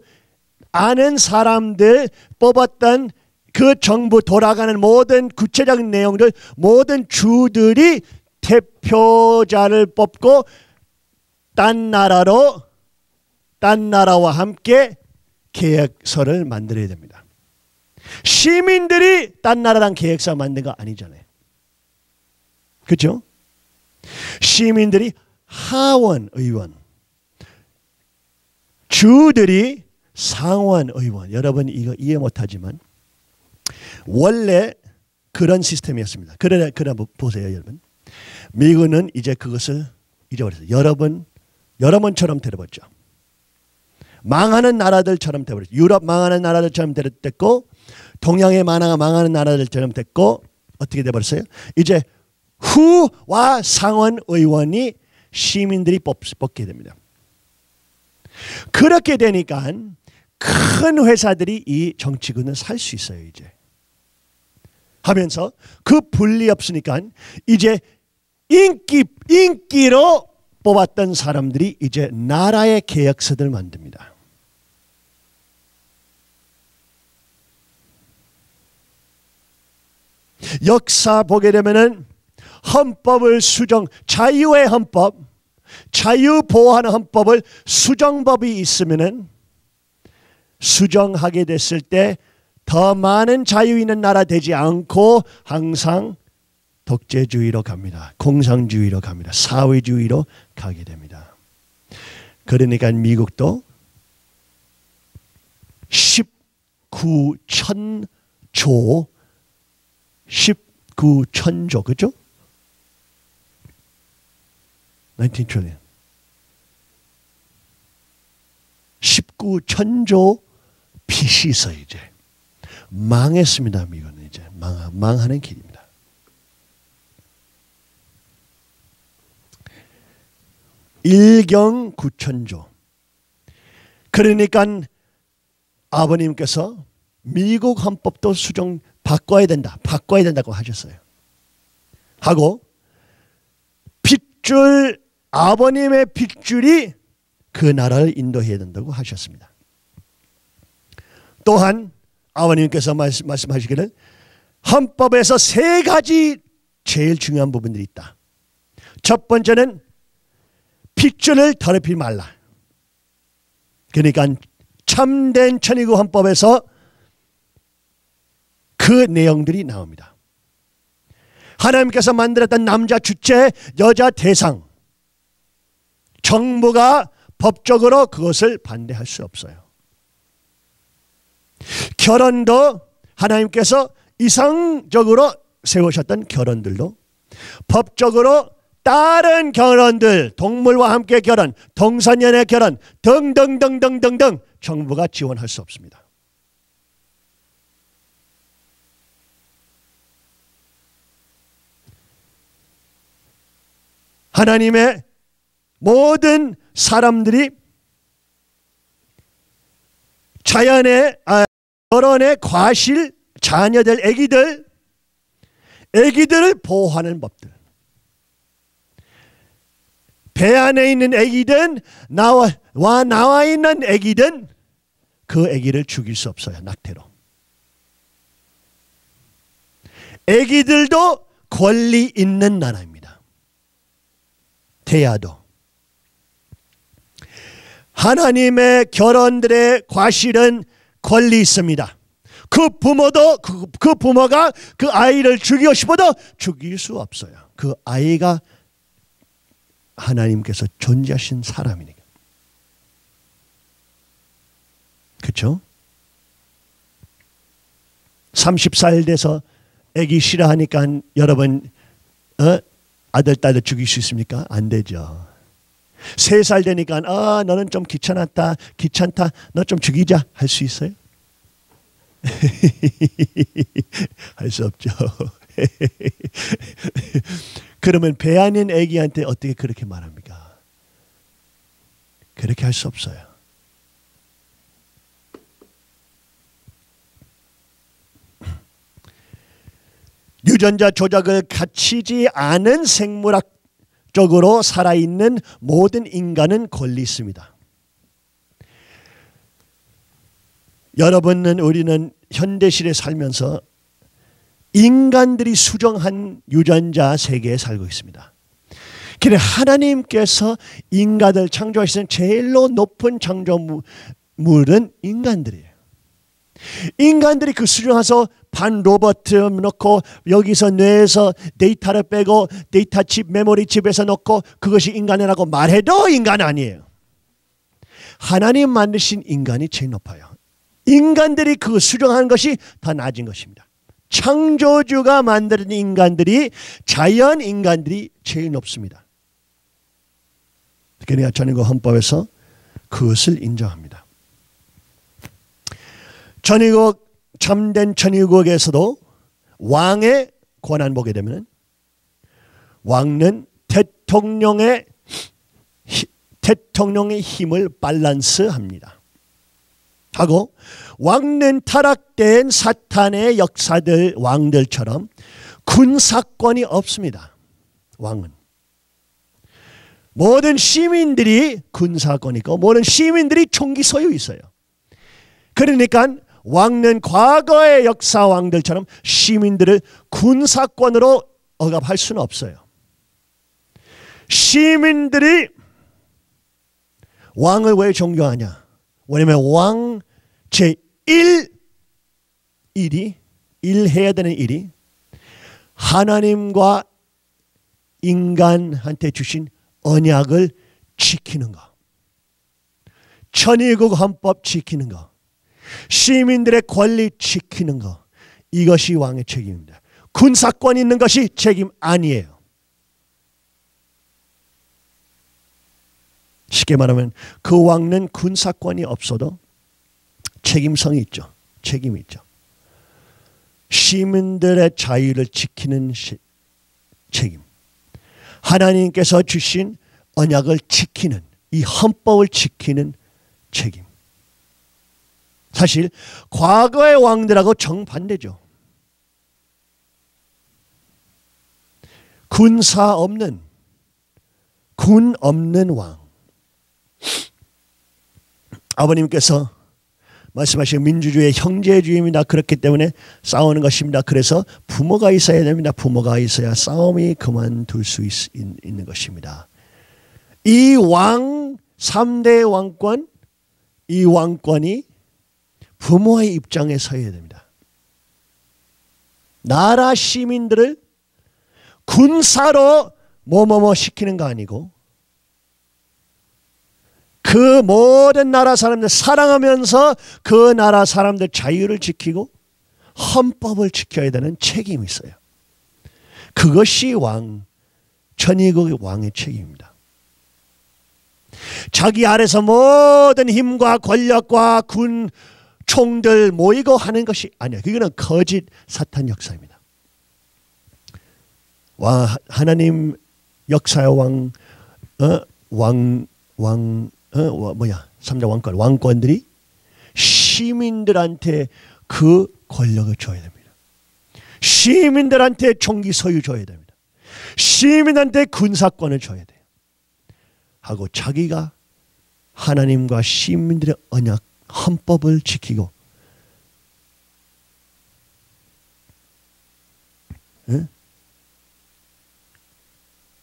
[SPEAKER 1] 아는 사람들 뽑았던 그 정부 돌아가는 모든 구체적인 내용들 모든 주들이 대표자를 뽑고 딴 나라와 함께 계획서를 만들어야 됩니다. 시민들이 딴 나라랑 계획서 만든 거 아니잖아요. 그렇죠? 시민들이 하원 의원, 주들이 상원 의원. 여러분 이거 이해 못하지만 원래 그런 시스템이었습니다. 그러나 보세요, 여러분. 미국은 이제 그것을 잊어버렸어요. 여러분처럼 되어버렸죠. 망하는 나라들처럼 되어버렸죠. 유럽 망하는 나라들처럼 됐고 동양의 망하는 나라들처럼 됐고 어떻게 되어버렸어요? 이제 후와 상원 의원이 시민들이 뽑게 됩니다. 그렇게 되니까 큰 회사들이 이 정치군을 살 수 있어요. 이제 하면서 그 분리 없으니까 이제 인기로 뽑았던 사람들이 이제 나라의 계약서들 만듭니다. 역사 보게 되면은 헌법을 자유의 헌법, 자유 보호하는 헌법을 수정법이 있으면은 수정하게 됐을 때 더 많은 자유 있는 나라 되지 않고 항상 독재주의로 갑니다. 공산주의로 갑니다. 사회주의로 가게 됩니다. 그러니까 미국도 19,000조 그죠? 19 trillion. 19,000조 빚이 있어요. 이제 망했습니다. 미국은 이제 망하는 길입니다. 일경 9,000조. 그러니까 아버님께서 미국 헌법도 바꿔야 된다고 하셨어요. 하고 아버님의 핏줄이 그 나라를 인도해야 된다고 하셨습니다. 또한 아버님께서 말씀하시기를 헌법에서 세 가지 제일 중요한 부분들이 있다. 첫 번째는 핏줄을 더럽히지 말라. 그러니까 참된 천의국 헌법에서 그 내용들이 나옵니다. 하나님께서 만들었던 남자 주체, 여자 대상, 정부가 법적으로 그것을 반대할 수 없어요. 결혼도 하나님께서 이상적으로 세우셨던 결혼들도 법적으로 다른 결혼들, 동물과 함께 결혼, 동성연애 결혼 등등등등등등 정부가 지원할 수 없습니다. 하나님의 모든 사람들이 자연의 결혼의 과실, 자녀들, 아기들을 보호하는 법들. 배 안에 있는 아기든 나와 있는 아기든 그 아기를 죽일 수 없어요. 낙태로. 아기들도 권리 있는 나라입니다. 태아도. 하나님의 결혼들의 과실은 권리 있습니다. 그 부모가 그 아이를 죽이고 싶어도 죽일 수 없어요. 그 아이가 하나님께서 존재하신 사람이니까. 그렇죠? 30살 돼서 아기 싫어하니까 여러분 아들, 딸을 죽일 수 있습니까? 안 되죠. 3살 되니까 너는 좀 귀찮다, 너 좀 죽이자 할 수 있어요? 할 수 없죠. 그러면 배 안에 있는 아기한테 어떻게 그렇게 말합니까? 그렇게 할 수 없어요. 유전자 조작을 갖추지 않은 생물학적으로 살아있는 모든 인간은 권리 있습니다. 우리는 현대시대에 살면서 인간들이 수정한 유전자 세계에 살고 있습니다. 그래 하나님께서 인간을 창조하신 제일로 높은 창조물은 인간들이에요. 인간들이 그 수정해서 반 로봇 넣고 여기서 뇌에서 데이터를 빼고 데이터 칩, 메모리 칩에서 넣고 그것이 인간이라고 말해도 인간 아니에요. 하나님 만드신 인간이 제일 높아요. 인간들이 그 수정한 것이 더 낮은 것입니다. 창조주가 만든 인간들이 자연 인간들이 제일 높습니다. 그러니까 천의국 헌법에서 그것을 인정합니다. 참된 천의국에서도 왕의 권한 보게 되면 왕은 대통령의 힘을 밸런스합니다. 하고 왕은 타락된 사탄의 역사들 왕들처럼 군사권이 없습니다. 왕은 모든 시민들이 군사권이 있고 모든 시민들이 총기 소유 있어요. 그러니까 왕은 과거의 역사 왕들처럼 시민들을 군사권으로 억압할 수는 없어요. 시민들이 왕을 왜 존경하냐? 왜냐하면 왕 제1 해야 되는 일이 하나님과 인간한테 주신 언약을 지키는 거. 천의국 헌법 지키는 거. 시민들의 권리 지키는 거. 이것이 왕의 책임입니다. 군사권 있는 것이 책임 아니에요. 쉽게 말하면 그 왕은 군사권이 없어도 책임성이 있죠. 책임이 있죠. 시민들의 자유를 지키는 책임. 하나님께서 주신 언약을 지키는 이 헌법을 지키는 책임. 사실 과거의 왕들하고 정반대죠. 군 없는 왕. 아버님께서 말씀하신 민주주의 형제주의입니다. 그렇기 때문에 싸우는 것입니다. 그래서 부모가 있어야 됩니다. 부모가 있어야 싸움이 그만둘 수 있는 것입니다. 이 3대 왕권, 이 왕권이 부모의 입장에 서야 됩니다. 나라 시민들을 군사로 뭐뭐뭐 시키는 거 아니고 그 모든 나라 사람들 사랑하면서 그 나라 사람들 자유를 지키고 헌법을 지켜야 되는 책임이 있어요. 그것이 천의국 왕의 책임입니다. 자기 아래서 모든 힘과 권력과 군 총들 모이고 하는 것이 아니야. 그거는 거짓 사탄 역사입니다. 하나님 역사의 삼자 왕권, 왕권들이 시민들한테 그 권력을 줘야 됩니다. 시민들한테 총기 소유 줘야 됩니다. 시민한테 군사권을 줘야 돼요. 하고 자기가 하나님과 시민들의 언약, 헌법을 지키고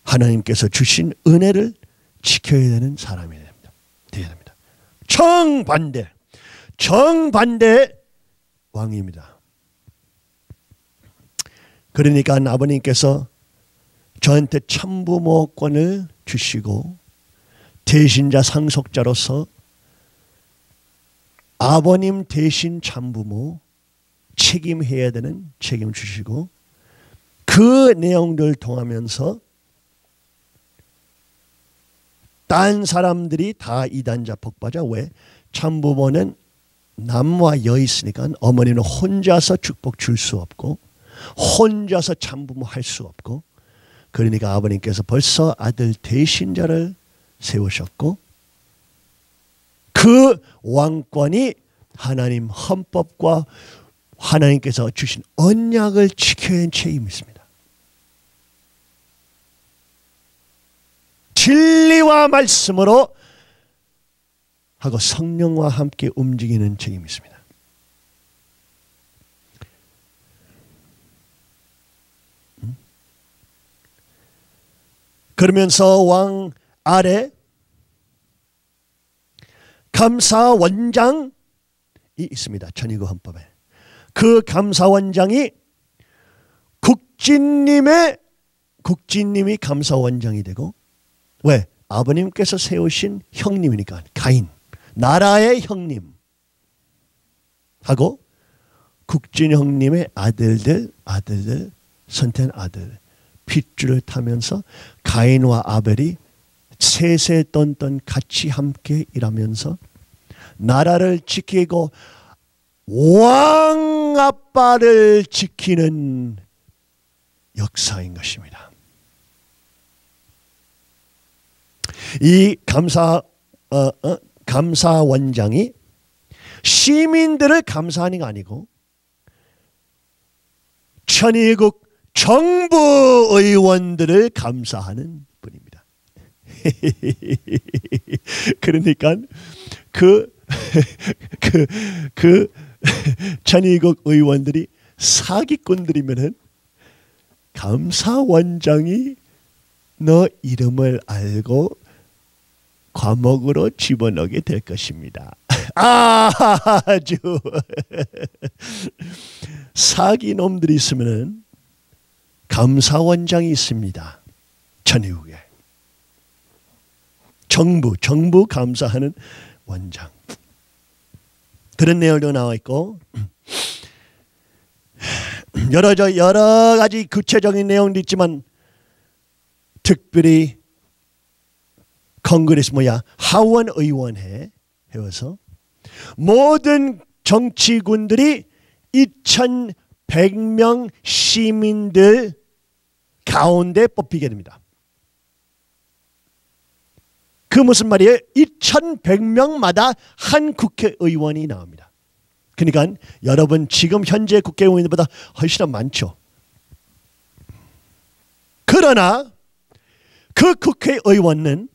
[SPEAKER 1] 하나님께서 주신 은혜를 지켜야 되는 사람이 되어야 됩니다. 정반대 왕입니다. 그러니까 아버님께서 저한테 참부모권을 주시고 대신자 상속자로서 아버님 대신 참부모 책임해야 되는 책임을 주시고 그 내용들을 통하면서 딴 사람들이 다 이단자 복받아. 왜? 참부모는 남와 여 있으니까 어머니는 혼자서 축복 줄 수 없고 혼자서 참부모 할 수 없고 그러니까 아버님께서 벌써 아들 대신자를 세우셨고 그 왕권이 하나님 헌법과 하나님께서 주신 언약을 지켜야 하는 책임이 있습니다. 진리와 말씀으로 하고 성령과 함께 움직이는 책임이 있습니다. 그러면서 왕 아래 감사원장이 있습니다. 천의국 헌법에. 그 감사원장이 국진님이 감사원장이 되고 왜? 아버님께서 세우신 형님이니까 가인 나라의 형님 하고 국진 형님의 아들들 선택한 아들 핏줄을 타면서 가인과 아벨이 세세 떤던 같이 함께 일하면서 나라를 지키고 왕 아빠를 지키는 역사인 것입니다. 이 감사원장이 시민들을 감사하는 게 아니고 천의국 정부 의원들을 감사하는 분입니다. 그러니까 그 천의국 의원들이 사기꾼들이면은 감사원장이 너 이름을 알고 감옥으로 집어넣게 될 것입니다. 아주 사기놈들이 있으면은 감사원장이 있습니다. 천의국에 정부 감사하는 원장. 그런 내용도 나와 있고 여러 가지 구체적인 내용도 있지만 특별히 컨그레스 하원 의원회 해서 모든 정치군들이 2,100명 시민들 가운데 뽑히게 됩니다. 그 무슨 말이에요? 2,100명마다 한 국회의원이 나옵니다. 그러니까 여러분 지금 현재 국회의원보다 훨씬 많죠. 그러나 그 국회의원은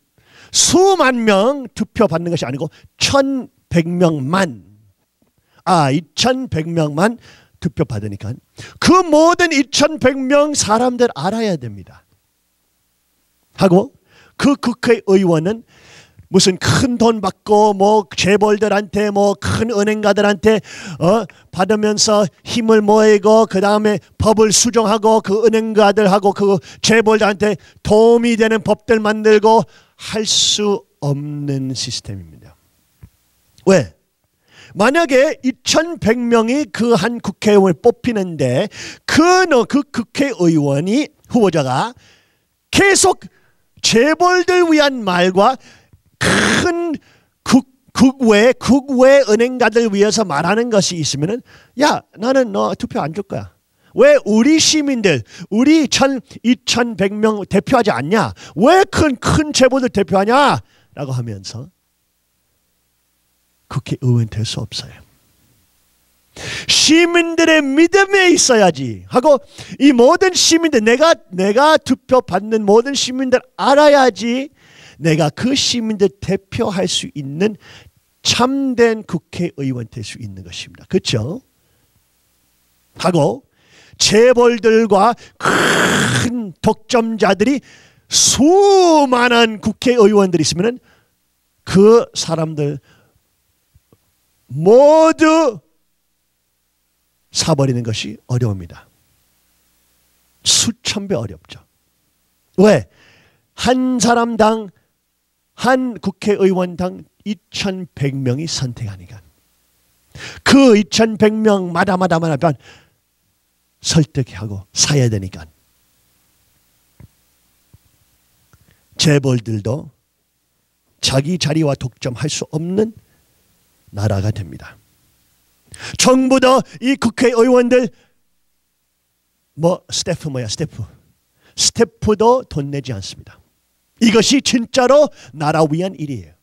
[SPEAKER 1] 수만 명 투표 받는 것이 아니고 1,100 2100명만 투표 받으니까 그 모든 2100명 사람들 알아야 됩니다. 하고 그 국회의원은 무슨 큰 돈 받고 뭐 재벌들한테 뭐 큰 은행가들한테 받으면서 힘을 모이고 그 다음에 법을 수정하고 그 은행가들하고 그 재벌들한테 도움이 되는 법들 만들고 할 수 없는 시스템입니다. 왜? 만약에 2100명이 그 한 국회의원을 뽑히는데 그 국회의원이 후보자가 계속 재벌들 위한 말과 큰 국외 은행가들 위해서 말하는 것이 있으면은 야 나는 너 투표 안 줄 거야. 왜 우리 시민들 우리 2100명 대표하지 않냐? 왜 큰 재벌들 대표하냐? 라고 하면서 국회의원 될 수 없어요. 시민들의 믿음에 있어야지 하고 이 모든 시민들 내가 투표 받는 모든 시민들 알아야지 내가 그 시민들 대표할 수 있는 참된 국회의원 될 수 있는 것입니다. 그렇죠? 하고 재벌들과 큰 독점자들이 수많은 국회의원들이 있으면 그 사람들 모두 사버리는 것이 어려웁니다. 수천 배 어렵죠. 왜? 한 사람당 한 국회의원당 2100명이 선택하니까 그 2100명마다 설득하고 사야 되니까 재벌들도 자기 자리와 독점할 수 없는 나라가 됩니다. 정부도 이 국회의원들 스태프도 돈 내지 않습니다. 이것이 진짜로 나라 위한 일이에요.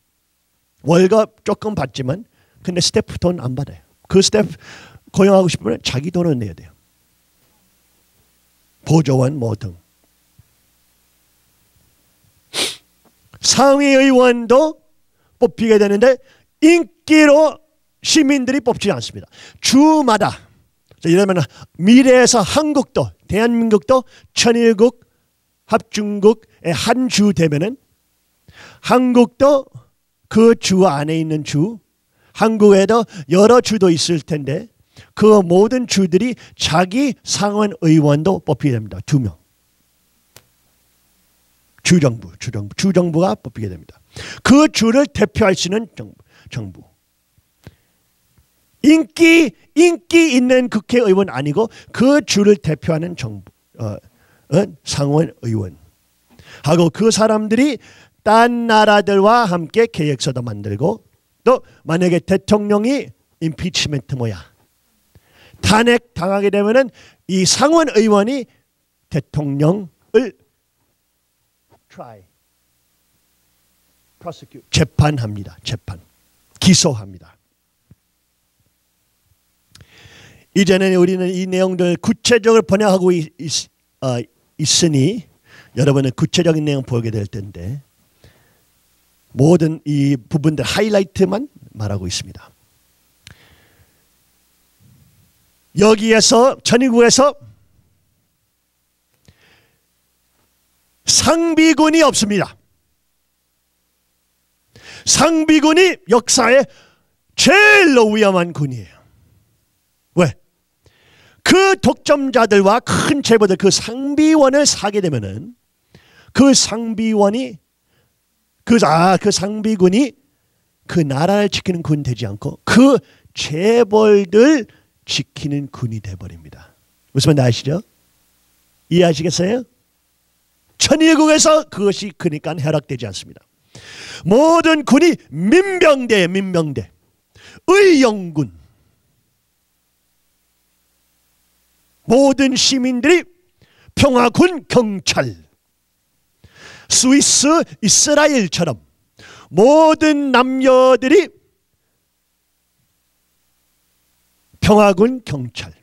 [SPEAKER 1] 월급 조금 받지만 근데 스태프 돈 안 받아요. 그 스태프 고용하고 싶으면 자기 돈을 내야 돼요. 보조원 뭐 등. 상위의원도 뽑히게 되는데 인기로 시민들이 뽑지 않습니다. 주마다 이러면 미래에서 한국도 대한민국도 천일국 합중국의 한 주 되면은 한국도 그 주 안에 있는 주 한국에도 여러 주도 있을 텐데 그 모든 주들이 자기 상원 의원도 뽑히게 됩니다. 2명. 주정부가 뽑히게 됩니다. 그 주를 대표할 수 있는 정부. 인기 있는 국회의원 아니고 그 주를 대표하는 정부, 상원 의원. 하고 그 사람들이 딴 나라들과 함께 계획서도 만들고 또 만약에 대통령이 임피치먼트 탄핵 당하게 되면은 이 상원 의원이 대통령을 재판합니다. 기소합니다. 이제는 우리는 이 내용들 구체적으로 번역하고 있으니 여러분은 구체적인 내용 보게 될 텐데 모든 이 부분들 하이라이트만 말하고 있습니다. 여기에서 천일국에서 상비군이 없습니다. 상비군이 역사의 제일로 위험한 군이에요. 왜? 그 독점자들과 큰 재벌들 그 상비원을 사게 되면은 그 상비원이 그 상비군이 그 나라를 지키는 군 되지 않고 그 재벌들 지키는 군이 돼버립니다. 무슨 말인지 아시죠? 이해하시겠어요? 천일국에서 그것이 그러니까 허락되지 않습니다. 모든 군이 민병대, 의용군. 모든 시민들이 평화군 경찰. 스위스, 이스라엘처럼 모든 남녀들이 평화군 경찰.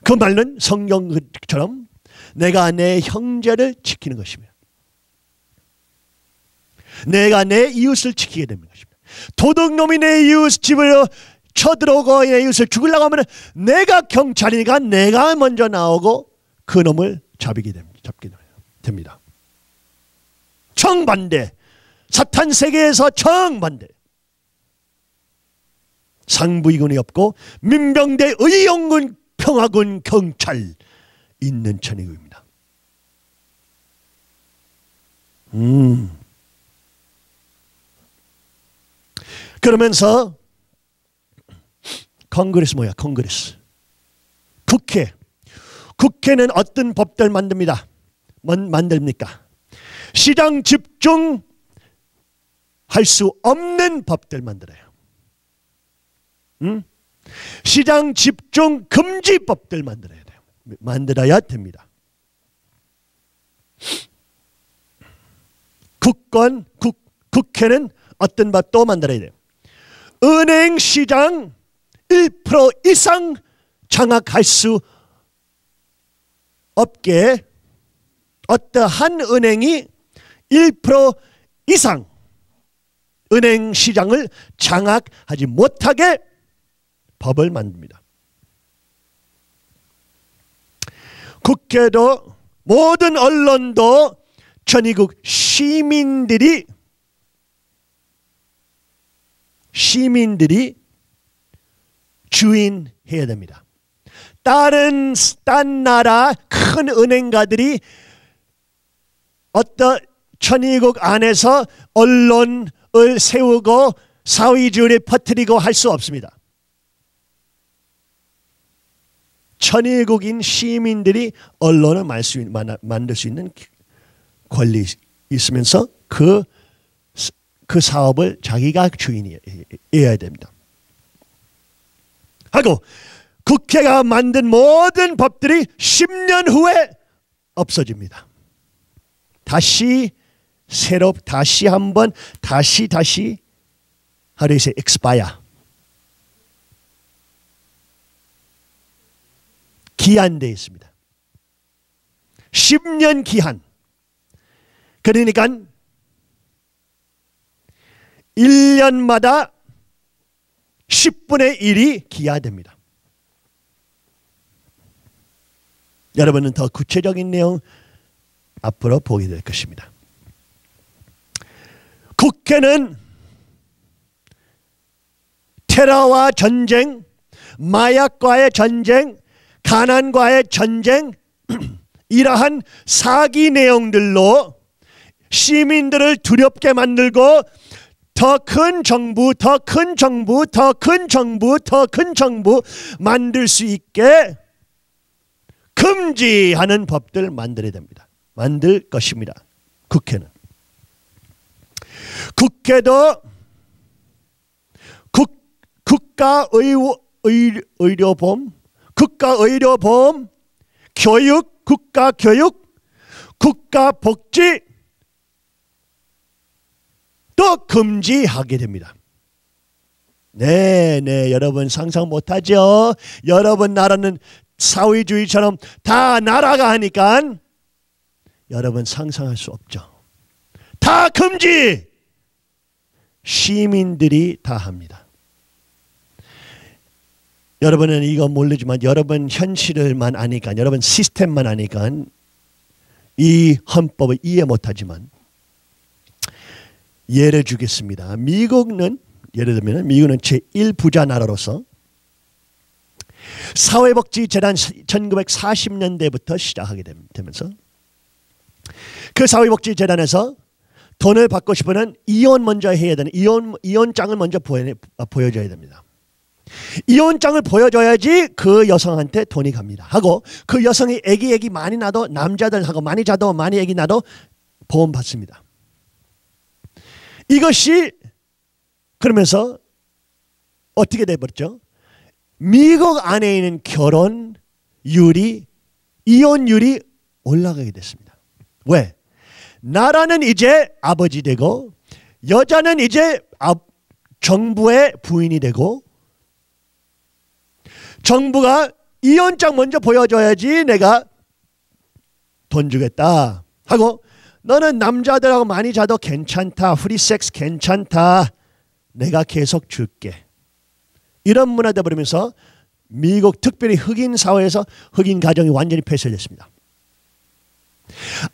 [SPEAKER 1] 그 말은 성경처럼 내가 내 형제를 지키는 것입니다. 내가 내 이웃을 지키게 되는 것입니다. 도둑놈이 내 이웃 집을 쳐들어오고 내 이웃을 죽이려고 하면 내가 경찰이니까 내가 먼저 나오고 그 놈을 잡게 됩니다. 정반대. 사탄 세계에서 정반대. 상부이군이 없고 민병대 의용군 평화군 경찰 있는 천의국입니다. 그러면서 컨그레스 뭐야? 컨그레스. 국회는 어떤 법들 만듭니다. 만듭니까? 시장 집중할 수 없는 법들 만들어요. 시장 집중 금지법들 만들어야 돼요. 만들어야 됩니다. 국회는 어떤 법도 만들어야 돼요. 은행 시장 1% 이상 장악할 수 없게 어떠한 은행이 1% 이상 은행 시장을 장악하지 못하게 법을 만듭니다. 국회도 모든 언론도 전국 시민들이 주인해야 됩니다. 딴 나라 큰 은행가들이 어떤 천의국 안에서 언론을 세우고 사회주의를 퍼뜨리고 할 수 없습니다. 천의국인 시민들이 언론을 만들 수 있는 권리 있으면서 그 사업을 자기가 주인이어야 됩니다. 하고 국회가 만든 모든 법들이 10년 후에 없어집니다. 다시 한번 다시 how do you say expire 기한되어 있습니다. 10년 기한. 그러니까 1년마다 10분의 1이 기하됩니다. 여러분은 더 구체적인 내용 앞으로 보게 될 것입니다. 국회는 테러와 전쟁, 마약과의 전쟁, 가난과의 전쟁 이러한 사기 내용들로 시민들을 두렵게 만들고 더 큰 정부 만들 수 있게 금지하는 법들 만들어야 됩니다. 만들 것입니다. 국회도 국가의료보험, 국가교육, 국가복지 또 금지하게 됩니다. 네, 여러분 상상 못하죠? 여러분 나라는 사회주의처럼 다 나라가 하니까 여러분 상상할 수 없죠. 다 금지! 시민들이 다 합니다. 여러분은 이거 모르지만 여러분 현실을만 아니까, 여러분 시스템만 아니까 이 헌법을 이해 못하지만 예를 주겠습니다. 미국은 예를 들면 미국은 제1부자 나라로서 사회복지재단 1940년대부터 시작하게 되면서 그 사회복지재단에서 돈을 받고 싶으면 이혼 먼저 해야 되는 이혼장을 먼저 보여줘야 됩니다. 이혼장을 보여줘야지 그 여성한테 돈이 갑니다. 하고 그 여성이 애기 많이 낳아도 남자들하고 많이 자도 많이 애기 낳아도 보험 받습니다. 이것이 그러면서 어떻게 돼버렸죠? 미국 안에 있는 결혼율이 이혼율이 올라가게 됐습니다. 왜? 나라는 이제 아버지 되고 여자는 이제 정부의 부인이 되고 정부가 이혼장 먼저 보여줘야지 내가 돈 주겠다 하고 너는 남자들하고 많이 자도 괜찮다. 프리섹스 괜찮다. 내가 계속 줄게. 이런 문화 되어버리면서 미국 특별히 흑인 사회에서 흑인 가정이 완전히 폐쇄됐습니다.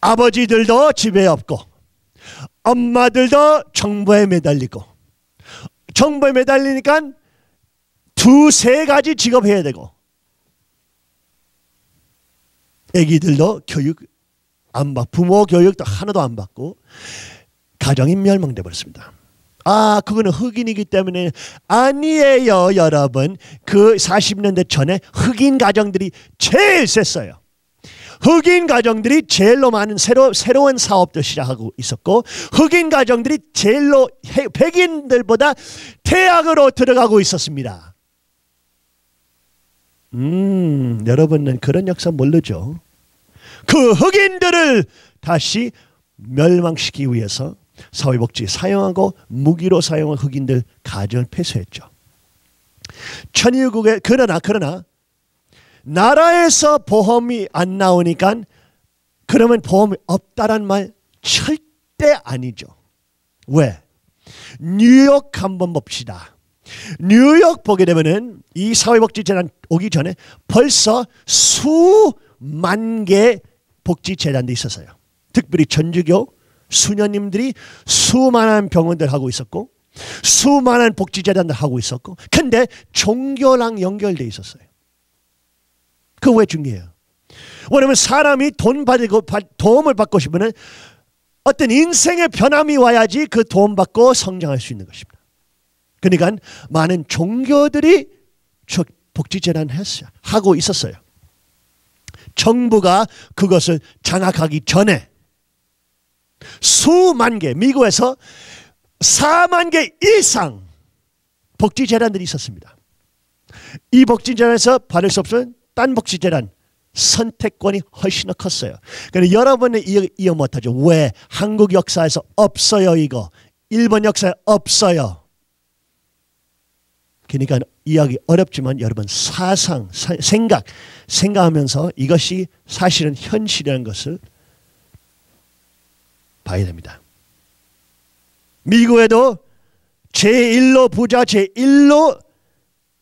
[SPEAKER 1] 아버지들도 집에 없고 엄마들도 정부에 매달리고, 정부에 매달리니까 두세 가지 직업해야 되고, 애기들도 교육 안 받고, 부모 교육도 하나도 안 받고 가정이 멸망돼 버렸습니다. 아, 그거는 흑인이기 때문에 아니에요, 여러분. 그 40년대 전에 흑인 가정들이 제일 셌어요. 흑인 가정들이 제일로 많은 새로운 사업도 시작하고 있었고, 흑인 가정들이 제일로 백인들보다 대학으로 들어가고 있었습니다. 여러분은 그런 역사 모르죠? 그 흑인들을 다시 멸망시키기 위해서 사회복지 사용하고 무기로 사용한 흑인들 가정을 폐쇄했죠. 천일국에 그러나 나라에서 보험이 안 나오니까 그러면 보험이 없다란 말 절대 아니죠. 왜? 뉴욕 한번 봅시다. 뉴욕 보게 되면은 이 사회복지재단 오기 전에 벌써 수만 개 복지재단도 있었어요. 특별히 천주교 수녀님들이 수많은 병원들 하고 있었고, 수많은 복지재단들 하고 있었고, 근데 종교랑 연결돼 있었어요. 그거 왜 중요해요? 왜냐하면 사람이 도움을 받고 싶으면 어떤 인생의 변함이 와야지 그 도움 받고 성장할 수 있는 것입니다. 그러니까 많은 종교들이 복지재단을 하고 있었어요. 정부가 그것을 장악하기 전에 수만 개, 미국에서 4만 개 이상 복지재단들이 있었습니다. 이 복지재단에서 받을 수 없으면 딴 복지재단 선택권이 훨씬 더 컸어요. 그런데 여러분은 이해 못하죠. 왜? 한국 역사에서 없어요, 이거. 일본 역사에 없어요. 그러니까 이야기 어렵지만 여러분 생각하면서 이것이 사실은 현실이라는 것을 봐야 됩니다. 미국에도 제1로 부자, 제1로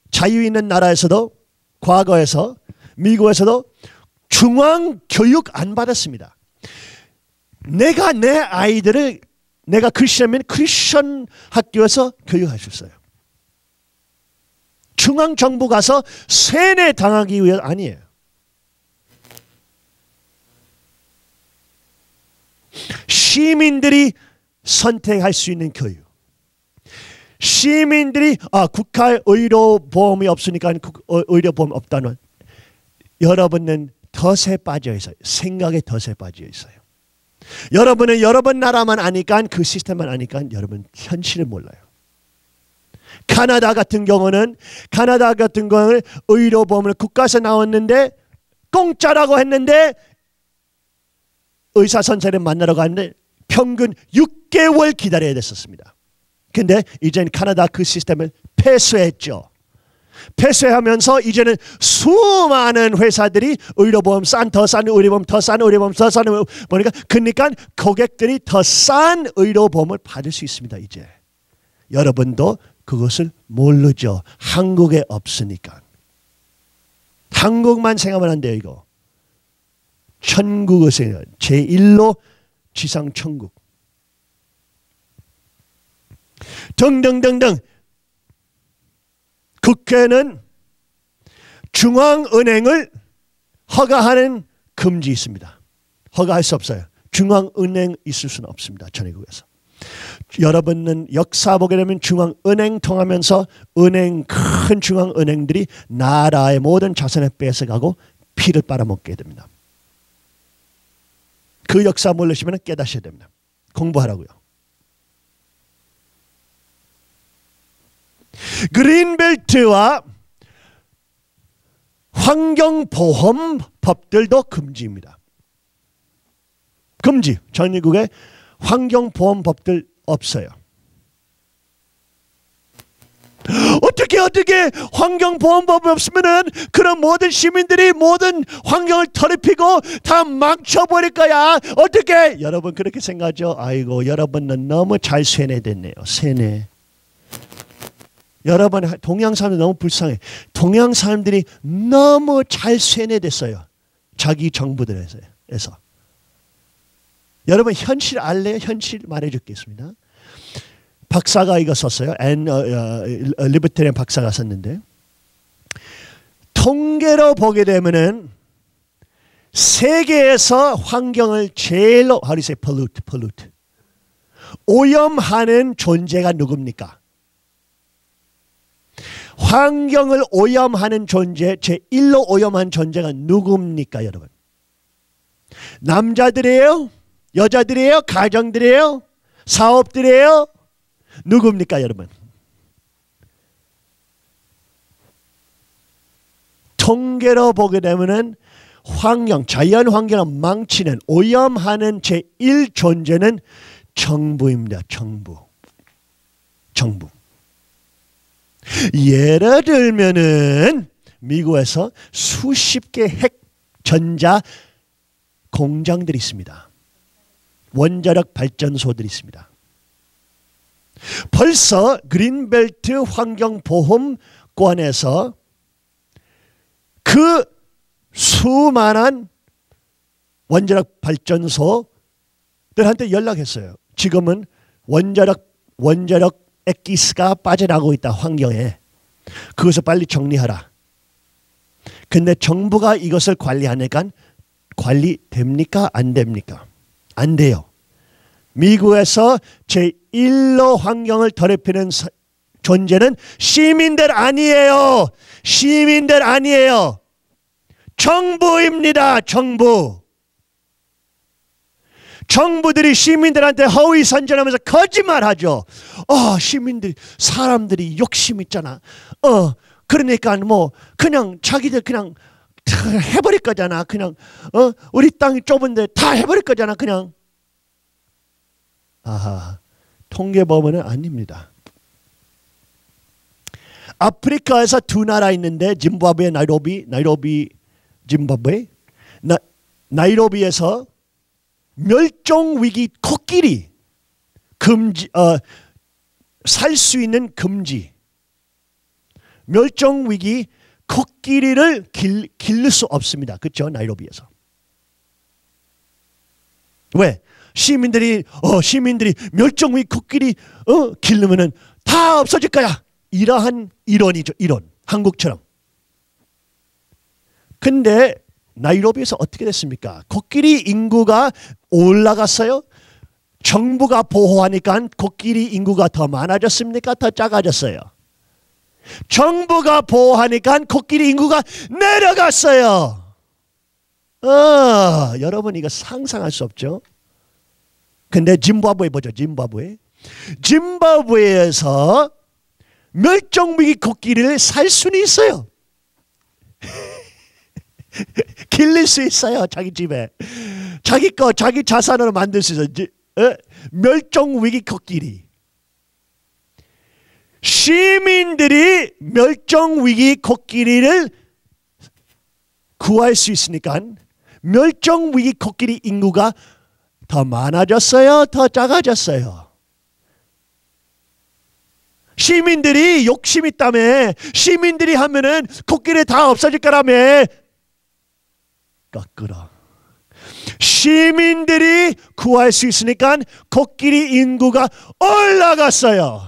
[SPEAKER 1] 자유 있는 나라에서도 과거에서 미국에서도 중앙 교육 안 받았습니다. 내가 내 아이들을 내가 크리스천이면 크리스천 학교에서 교육할 수 있어요. 중앙 정부 가서 세뇌 당하기 위해 아니에요. 시민들이 선택할 수 있는 교육. 시민들이 국가에 의료보험이 없으니까 의료보험 없다는, 여러분은 덫에 빠져 있어요. 생각에 덫에 빠져 있어요. 여러분은 여러분 나라만 아니까, 그 시스템만 아니까 여러분 현실을 몰라요. 카나다 같은 경우는 의료보험을 국가에서 나왔는데 공짜라고 했는데 의사 선생님 만나러 갔는데 평균 6개월 기다려야 됐었습니다. 근데 이제는 카나다 그 시스템을 폐쇄했죠. 폐쇄하면서 이제는 수많은 회사들이 의료보험 더 싼 의료보험 보니까, 그러니까 고객들이 더 싼 의료보험을 받을 수 있습니다. 이제 여러분도 그것을 모르죠. 한국에 없으니까. 한국만 생각하면 안 돼요. 이거 천국을 생각, 제1로 지상 천국 등등등등. 국회는 중앙은행을 허가하는 금지 있습니다. 허가할 수 없어요. 중앙은행 있을 수는 없습니다. 전국에서. 여러분은 역사 보게 되면 중앙은행 통하면서 큰 중앙은행들이 나라의 모든 자산을 뺏어가고 피를 빨아먹게 됩니다. 그 역사 모르시면 깨닫셔야 됩니다. 공부하라고요. 그린벨트와 환경보험 법들도 금지입니다. 금지. 전국에 환경보험 법들 없어요. 어떻게 환경보험법이 없으면은 그런 모든 시민들이 모든 환경을 더럽히고 다 망쳐버릴 거야. 어떻게? 여러분 그렇게 생각하죠? 아이고, 여러분은 너무 잘 세뇌됐네요. 세뇌. 여러분, 동양 사람들 너무 불쌍해. 동양 사람들이 너무 잘 세뇌됐어요. 자기 정부들에서. 여러분, 현실 알래요? 현실 말해주겠습니다. 박사가 이거 썼어요. 리버테리안 박사가 썼는데, 통계로 보게 되면은 세계에서 환경을 제일로 how do you say pollute 오염하는 존재가 누굽니까? 환경을 오염하는 존재, 제1로 오염한 존재가 누굽니까, 여러분? 남자들이에요? 여자들이에요? 가정들이에요? 사업들이에요? 누굽니까, 여러분? 통계로 보게 되면은 환경, 자연 환경을 망치는, 오염하는 제1 존재는 정부입니다. 정부. 예를 들면은 미국에서 수십 개 핵 전자 공장들이 있습니다. 원자력 발전소들이 있습니다. 벌써 그린벨트 환경보험권에서 그 수많은 원자력 발전소들한테 연락했어요. 지금은 원자력 액기스가 빠져나가고 있다, 환경에. 그것을 빨리 정리하라. 근데 정부가 이것을 관리하니까 관리됩니까? 안 됩니까? 안 돼요. 미국에서 제1로 환경을 더럽히는 존재는 시민들 아니에요. 시민들 아니에요. 정부입니다. 정부. 정부들이 시민들한테 허위 선전하면서 거짓말하죠. 시민들이, 사람들이 욕심 있잖아. 그러니까 뭐 그냥 자기들 그냥 해버릴 거잖아. 그냥 우리 땅이 좁은데 다 해버릴 거잖아. 그냥. 통계 보면은 아닙니다. 아프리카에서 두 나라 있는데 짐바브웨, 나이로비, 짐바브웨. 나이로비에서 멸종위기 코끼리 금지, 살 수 있는 금지. 멸종위기 코끼리를 기를 수 없습니다. 그렇죠? 나이로비에서. 왜? 시민들이 멸종위기 코끼리 기르면은 다 없어질 거야. 이러한 이론이죠. 이론. 한국처럼. 근데 나이로비에서 어떻게 됐습니까? 코끼리 인구가 올라갔어요? 정부가 보호하니까 코끼리 인구가 더 많아졌습니까? 더 작아졌어요? 정부가 보호하니까 코끼리 인구가 내려갔어요. 여러분 이거 상상할 수 없죠? 근데 짐바브웨 보죠. 짐바브웨에서 멸종위기 코끼리를 살 수는 있어요. 길릴 수 있어요. 자기 집에. 자기 거, 자기 자산으로 만들 수 있어요. 멸종위기 코끼리. 시민들이 멸종위기 코끼리를 구할 수 있으니까 멸종위기 코끼리 인구가 더 많아졌어요? 더 작아졌어요? 시민들이 욕심 있다며. 시민들이 하면은 코끼리 다 없어질 거라며. 거꾸로. 시민들이 구할 수 있으니까 코끼리 인구가 올라갔어요.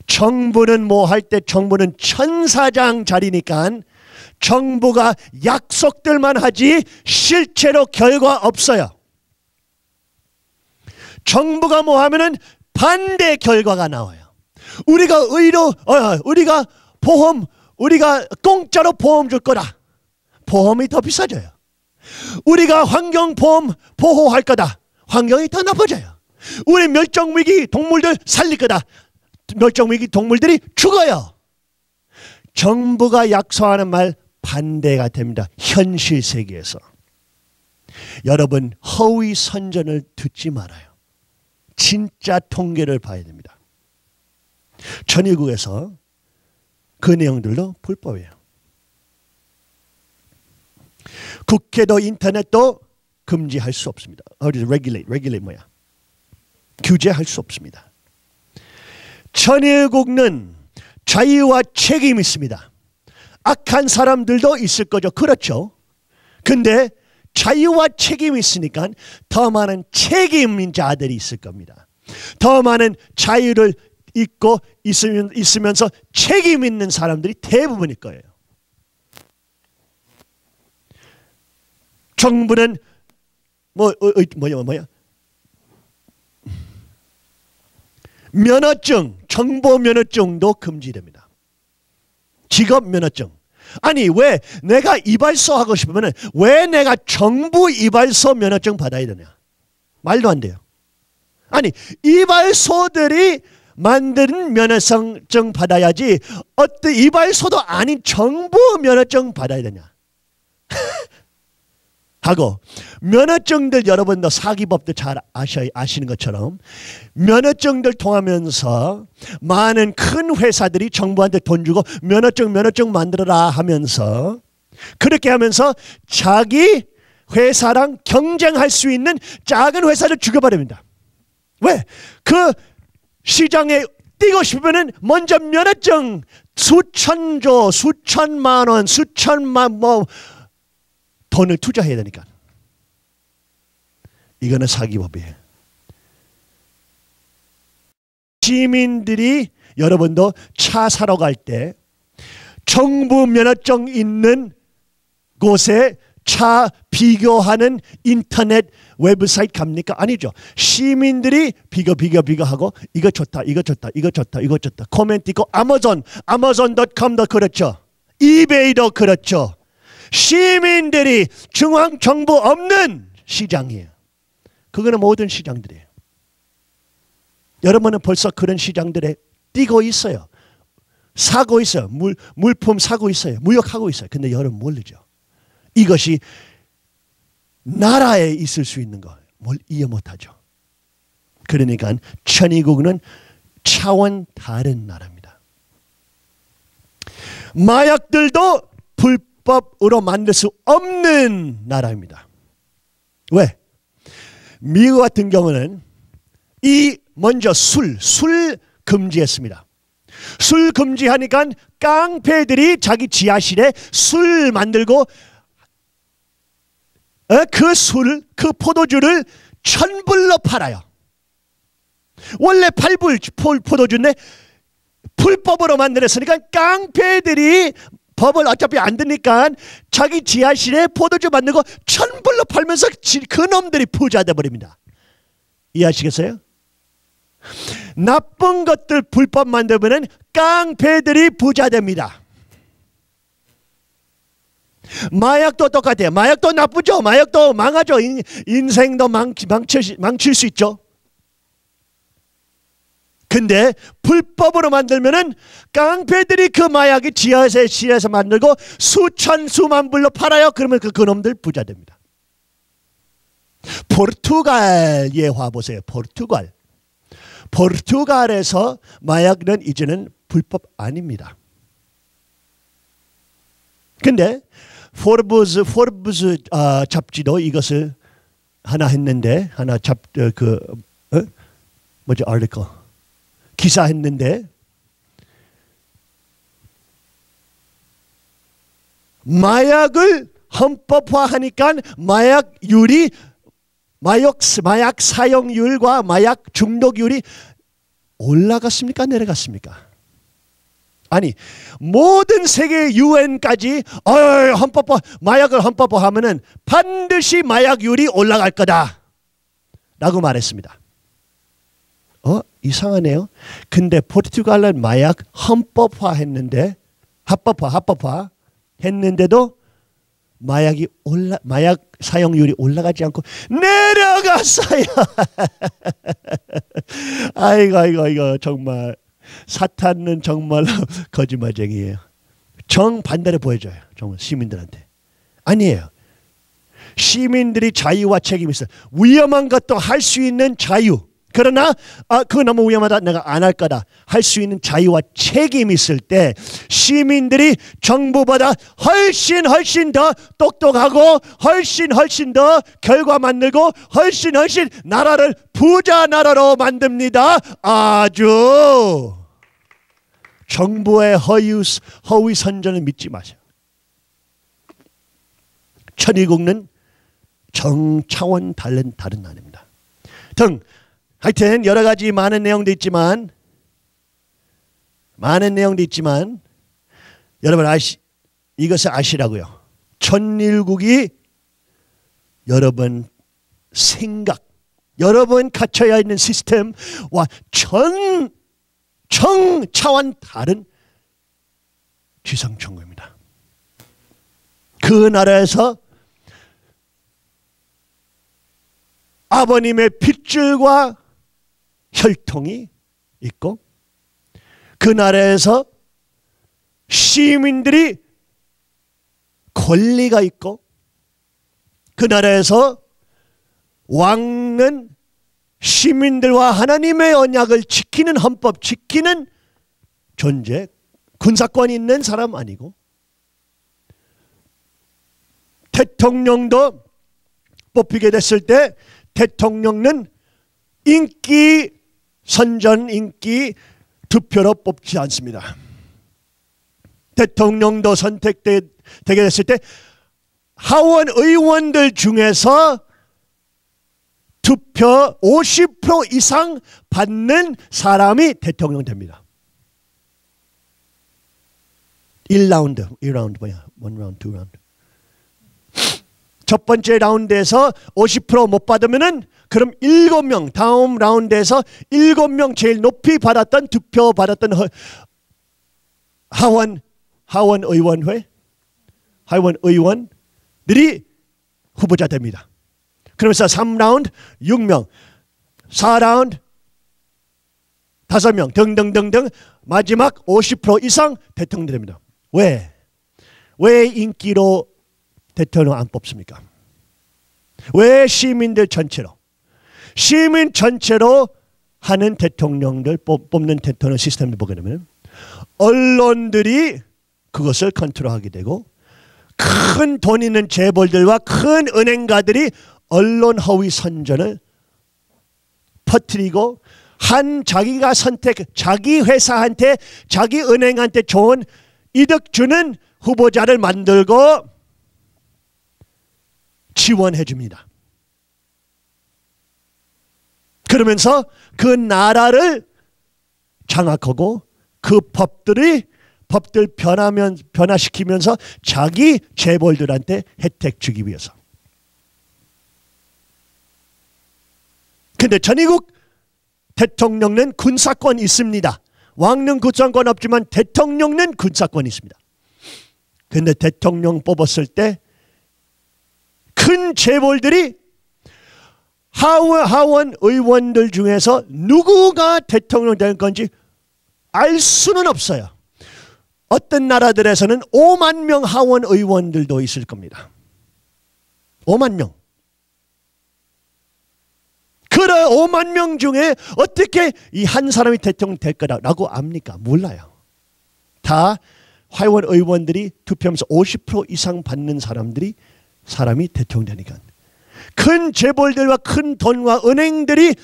[SPEAKER 1] 정부는 뭐 할 때 정부는 천사장 자리니까 정부가 약속들만 하지 실제로 결과 없어요. 정부가 뭐 하면은 반대 결과가 나와요. 우리가 우리가 공짜로 보험 줄 거다. 보험이 더 비싸져요. 우리가 환경보험 보호할 거다. 환경이 더 나빠져요. 우리 멸종위기 동물들 살릴 거다. 멸종위기 동물들이 죽어요. 정부가 약속하는 말 반대가 됩니다. 현실 세계에서. 여러분 허위 선전을 듣지 말아요. 진짜 통계를 봐야 됩니다. 전일국에서 그 내용들도 불법이에요. 국회도 인터넷도 금지할 수 없습니다. regulate 뭐야? 규제할 수 없습니다. 천의국은 자유와 책임이 있습니다. 악한 사람들도 있을 거죠. 그렇죠. 근데 자유와 책임이 있으니까 더 많은 책임인 자들이 있을 겁니다. 더 많은 자유를 잊고 있으면서 책임 있는 사람들이 대부분일 거예요. 정부는 면허증, 정보 면허증도 금지됩니다. 직업 면허증. 아니 왜 내가 이발소 하고 싶으면 왜 내가 정부 이발소 면허증 받아야 되냐? 말도 안 돼요. 아니 이발소들이 만든 면허증 받아야지 어떤 이발소도 아닌 정부 면허증 받아야 되냐? 하고 면허증들 여러분도 사기법도 잘 아시는 것처럼 면허증들 통하면서 많은 큰 회사들이 정부한테 돈 주고 면허증 만들어라 하면서 그렇게 하면서 자기 회사랑 경쟁할 수 있는 작은 회사를 죽여버립니다. 왜? 그 시장에 뛰고 싶으면 먼저 면허증 수천조, 수천만 원, 수천만 돈을 투자해야 되니까. 이거는 사기법이에요. 시민들이 여러분도 차 사러 갈 때 정부 면허증 있는 곳에 차 비교하는 인터넷 웹사이트 갑니까? 아니죠. 시민들이 비교하고 이거 좋다. 코멘트 있고 아마존.com도 그렇죠. 이베이도 그렇죠. 시민들이 중앙 정부 없는 시장이에요. 그거는 모든 시장들이에요. 여러분은 벌써 그런 시장들에 뛰고 있어요. 사고 있어요. 물품 사고 있어요. 무역하고 있어요. 근데 여러분 모르죠. 이것이 나라에 있을 수 있는 거 뭘 이해 못하죠. 그러니까 천의국은 차원 다른 나라입니다. 마약들도 불법으로 만들 수 없는 나라입니다. 왜? 미국 같은 경우는 먼저 술 금지했습니다. 술 금지하니까 깡패들이 자기 지하실에 술 만들고 그 포도주를 1,000불로 팔아요. 원래 8불 포도주인데 불법으로 만들었으니까 깡패들이 법을 어차피 안 듣니까 자기 지하실에 포도주 만들고 1,000불로 팔면서 그 놈들이 부자 돼버립니다. 이해하시겠어요? 나쁜 것들 불법 만들면 깡패들이 부자 됩니다. 마약도 똑같아요. 마약도 나쁘죠. 마약도 망하죠. 인생도 망칠 수 있죠. 근데 불법으로 만들면은 깡패들이 그 마약이 지하실에서 만들고 수만 불로 팔아요. 그러면 그놈들 부자 됩니다. 포르투갈 예화 보세요. 포르투갈에서 마약은 이제는 불법 아닙니다. 근데 포르브스 잡지도 이것을 하나 했는데 아티클 기사했는데 마약을 헌법화하니까 마약 사용률과 마약 중독률이 올라갔습니까? 내려갔습니까? 아니 모든 세계 유엔까지 마약을 헌법화하면은 반드시 마약률이 올라갈 거다 라고 말했습니다. 이상하네요. 근데 포르투갈은 마약 합법화 했는데도 마약 사용률이 올라가지 않고 내려갔어요. 아이고 정말 사탄은 정말로 거짓말쟁이에요. 정반대로 보여줘요. 정말 시민들한테. 아니에요. 시민들이 자유와 책임이 있어요. 위험한 것도 할 수 있는 자유. 그러나 그거 너무 위험하다, 내가 안 할 거다 할 수 있는 자유와 책임이 있을 때 시민들이 정부보다 훨씬 더 똑똑하고 훨씬 더 결과 만들고 훨씬 나라를 부자 나라로 만듭니다. 아주 정부의 허위 선전을 믿지 마세요. 천의국은 정차원 다른 나라입니다. 하여튼 여러 가지 많은 내용도 있지만 여러분 이것을 아시라고요. 천일국이 여러분 생각, 여러분 갇혀야 있는 시스템과 정차원 다른 지성천국입니다. 그 나라에서 아버님의 핏줄과 혈통이 있고 그 나라에서 시민들이 권리가 있고 그 나라에서 왕은 시민들과 하나님의 언약을 지키는 헌법 지키는 존재, 군사권이 있는 사람 아니고 대통령도 뽑히게 됐을 때 대통령은 인기 투표로 뽑지 않습니다. 대통령도 선택되게 됐을 때 하원 의원들 중에서 투표 50% 이상 받는 사람이 대통령 됩니다. 1라운드 뭐야? 1라운드, 2라운드. 첫 번째 라운드에서 50% 못 받으면은 그럼 7명 다음 라운드에서 7명 제일 높이 받았던 투표 받았던 하원 의원들이 후보자 됩니다. 그러면서 3라운드 6명, 4라운드 5명 등등등등 마지막 50% 이상 대통령 됩니다. 왜 인기로 대통령 안 뽑습니까? 왜 시민 전체로 하는 대통령들 뽑는 대통령 시스템을 보게 되면 언론들이 그것을 컨트롤하게 되고 큰 돈 있는 재벌들과 큰 은행가들이 언론 허위 선전을 퍼뜨리고 자기가 자기 회사한테 자기 은행한테 좋은 이득 주는 후보자를 만들고 지원해 줍니다. 그러면서 그 나라를 장악하고 그 법들 변화시키면서 자기 재벌들한테 혜택 주기 위해서. 근데 전위국 대통령은 군사권이 있습니다. 왕은 군사권 없지만 대통령은 군사권이 있습니다. 근데 대통령 뽑았을 때 큰 재벌들이 하원 의원들 중에서 누구가 대통령 될 건지 알 수는 없어요. 어떤 나라들에서는 5만 명 하원 의원들도 있을 겁니다. 5만 명. 그래 5만 명 중에 어떻게 이 한 사람이 대통령 될 거라고 압니까? 몰라요. 다 하원 의원들이 투표하면서 50% 이상 받는 사람이 대통령 되니까. 큰 재벌들과 큰 돈과 은행들이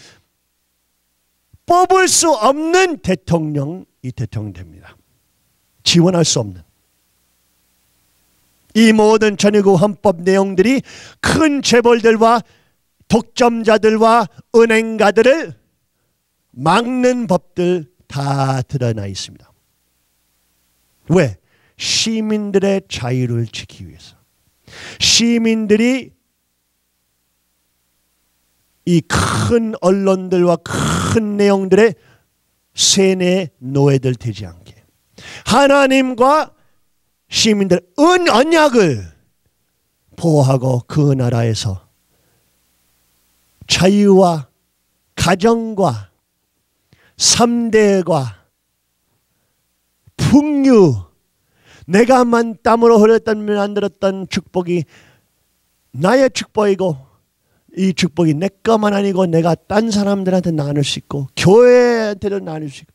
[SPEAKER 1] 뽑을 수 없는 대통령이 대통령 됩니다. 지원할 수 없는. 이 모든 전위국 헌법 내용들이 큰 재벌들과 독점자들과 은행가들을 막는 법들 다 드러나 있습니다. 왜? 시민들의 자유를 지키기 위해서. 시민들이 이 큰 언론들과 큰 내용들의 세뇌 노예들 되지 않게 하나님과 시민들 언약을 보호하고 그 나라에서 자유와 가정과 3대과 풍류, 내가 땀으로 흘렸던 만들었던 축복이 나의 축복이고 이 축복이 내 것만 아니고 내가 딴 사람들한테 나눌 수 있고 교회한테도 나눌 수 있고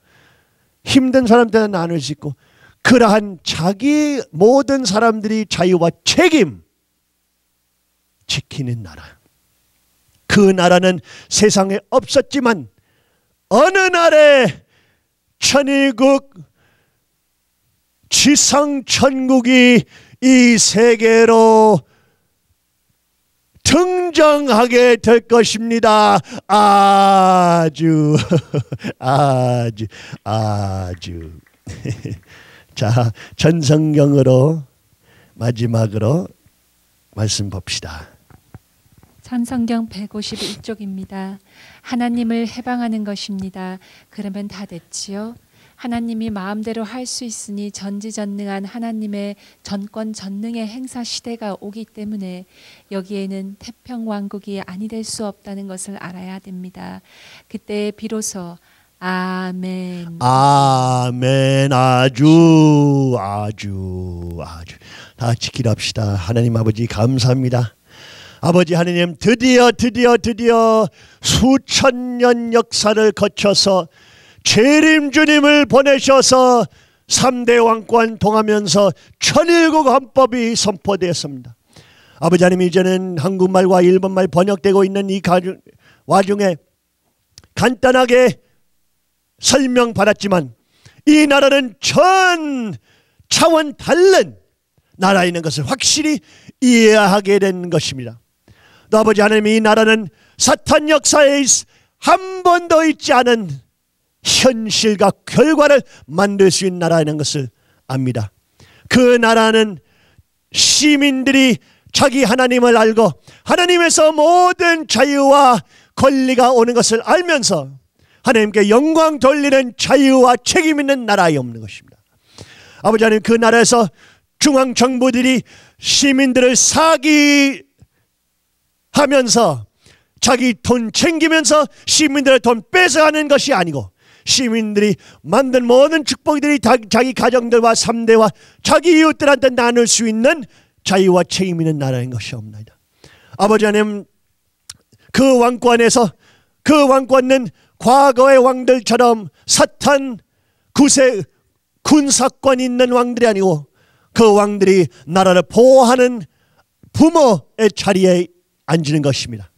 [SPEAKER 1] 힘든 사람들한테 나눌 수 있고 그러한 자기 모든 사람들이 자유와 책임 지키는 나라. 그 나라는 세상에 없었지만 어느 날에 천일국 지상천국이 이 세계로 등장하게 될 것입니다. 아주 자, 전성경으로 마지막으로 말씀 봅시다.
[SPEAKER 2] 전성경 151쪽입니다. 하나님을 해방하는 것입니다. 그러면 다 됐지요? 하나님이 마음대로 할 수 있으니 전지전능한 하나님의 전권 전능의 행사 시대가 오기 때문에 여기에는 태평왕국이 아니 될 수 없다는 것을 알아야 됩니다. 그때 비로소 아멘.
[SPEAKER 1] 아멘. 아주 다 같이 기도합시다. 하나님 아버지 감사합니다. 아버지 하나님 드디어 수천 년 역사를 거쳐서 재림 주님을 보내셔서 3대 왕권 통하면서 천일국 헌법이 선포되었습니다. 아버지 하나님 이제는 한국말과 일본말 번역되고 있는 이 와중에 간단하게 설명받았지만 이 나라는 전 차원 다른 나라에 있는 것을 확실히 이해하게 된 것입니다. 또 아버지 하나님 이 나라는 사탄 역사에 한 번도 있지 않은 현실과 결과를 만들 수 있는 나라라는 것을 압니다. 그 나라는 시민들이 자기 하나님을 알고 하나님에서 모든 자유와 권리가 오는 것을 알면서 하나님께 영광 돌리는 자유와 책임 있는 나라에 없는 것입니다. 아버지 하나님 그 나라에서 중앙정부들이 시민들을 사기하면서 자기 돈 챙기면서 시민들의 돈 뺏어가는 것이 아니고 시민들이 만든 모든 축복들이 자기 가정들과 3대와 자기 이웃들한테 나눌 수 있는 자유와 책임 있는 나라인 것이 없나이다. 아버지 하나님 그 왕권에서 그 왕권은 과거의 왕들처럼 사탄 군사권 있는 왕들이 아니고 그 왕들이 나라를 보호하는 부모의 자리에 앉는 것입니다.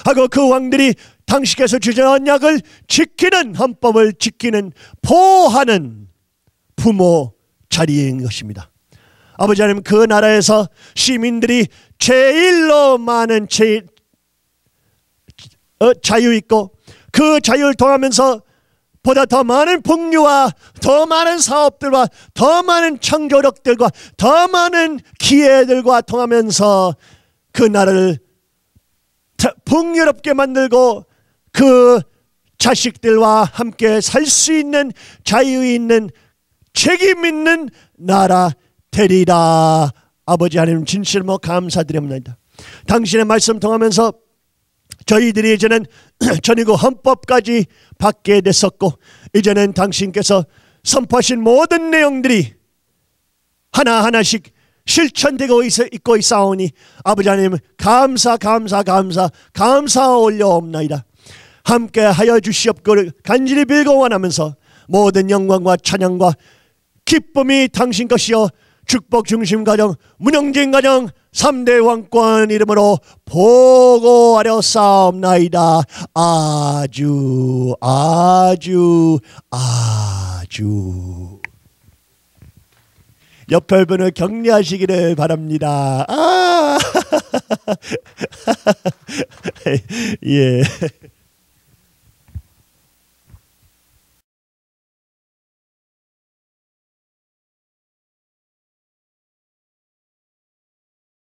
[SPEAKER 1] 하고 그 왕들이 당신께서 주신 언약을 지키는 헌법을 지키는 보호하는 부모 자리에 있는 것입니다. 아버지 하나님 그 나라에서 시민들이 제일로 많은 자유 있고 그 자유를 통하면서 보다 더 많은 풍류와 더 많은 사업들과 더 많은 창조력들과 더 많은 기회들과 통하면서 그 나라를 풍요롭게 만들고 그 자식들과 함께 살 수 있는 자유 있는 책임 있는 나라 되리라. 아버지 하나님 진실로 감사드립니다. 당신의 말씀 통하면서 저희들이 이제는 전이고 헌법까지 받게 됐었고 이제는 당신께서 선포하신 모든 내용들이 하나하나씩 실천되고 있고 있사오니 아버지 하나님 감사 올려옵나이다. 함께 하여 주시옵기를 간절히 빌고 원하면서 모든 영광과 찬양과 기쁨이 당신 것이여 축복 중심 가정 문영진 가정 3대 왕권 이름으로 보고하려 싸움나이다. 아주 옆에 분을 격려하시기를 바랍니다. 예.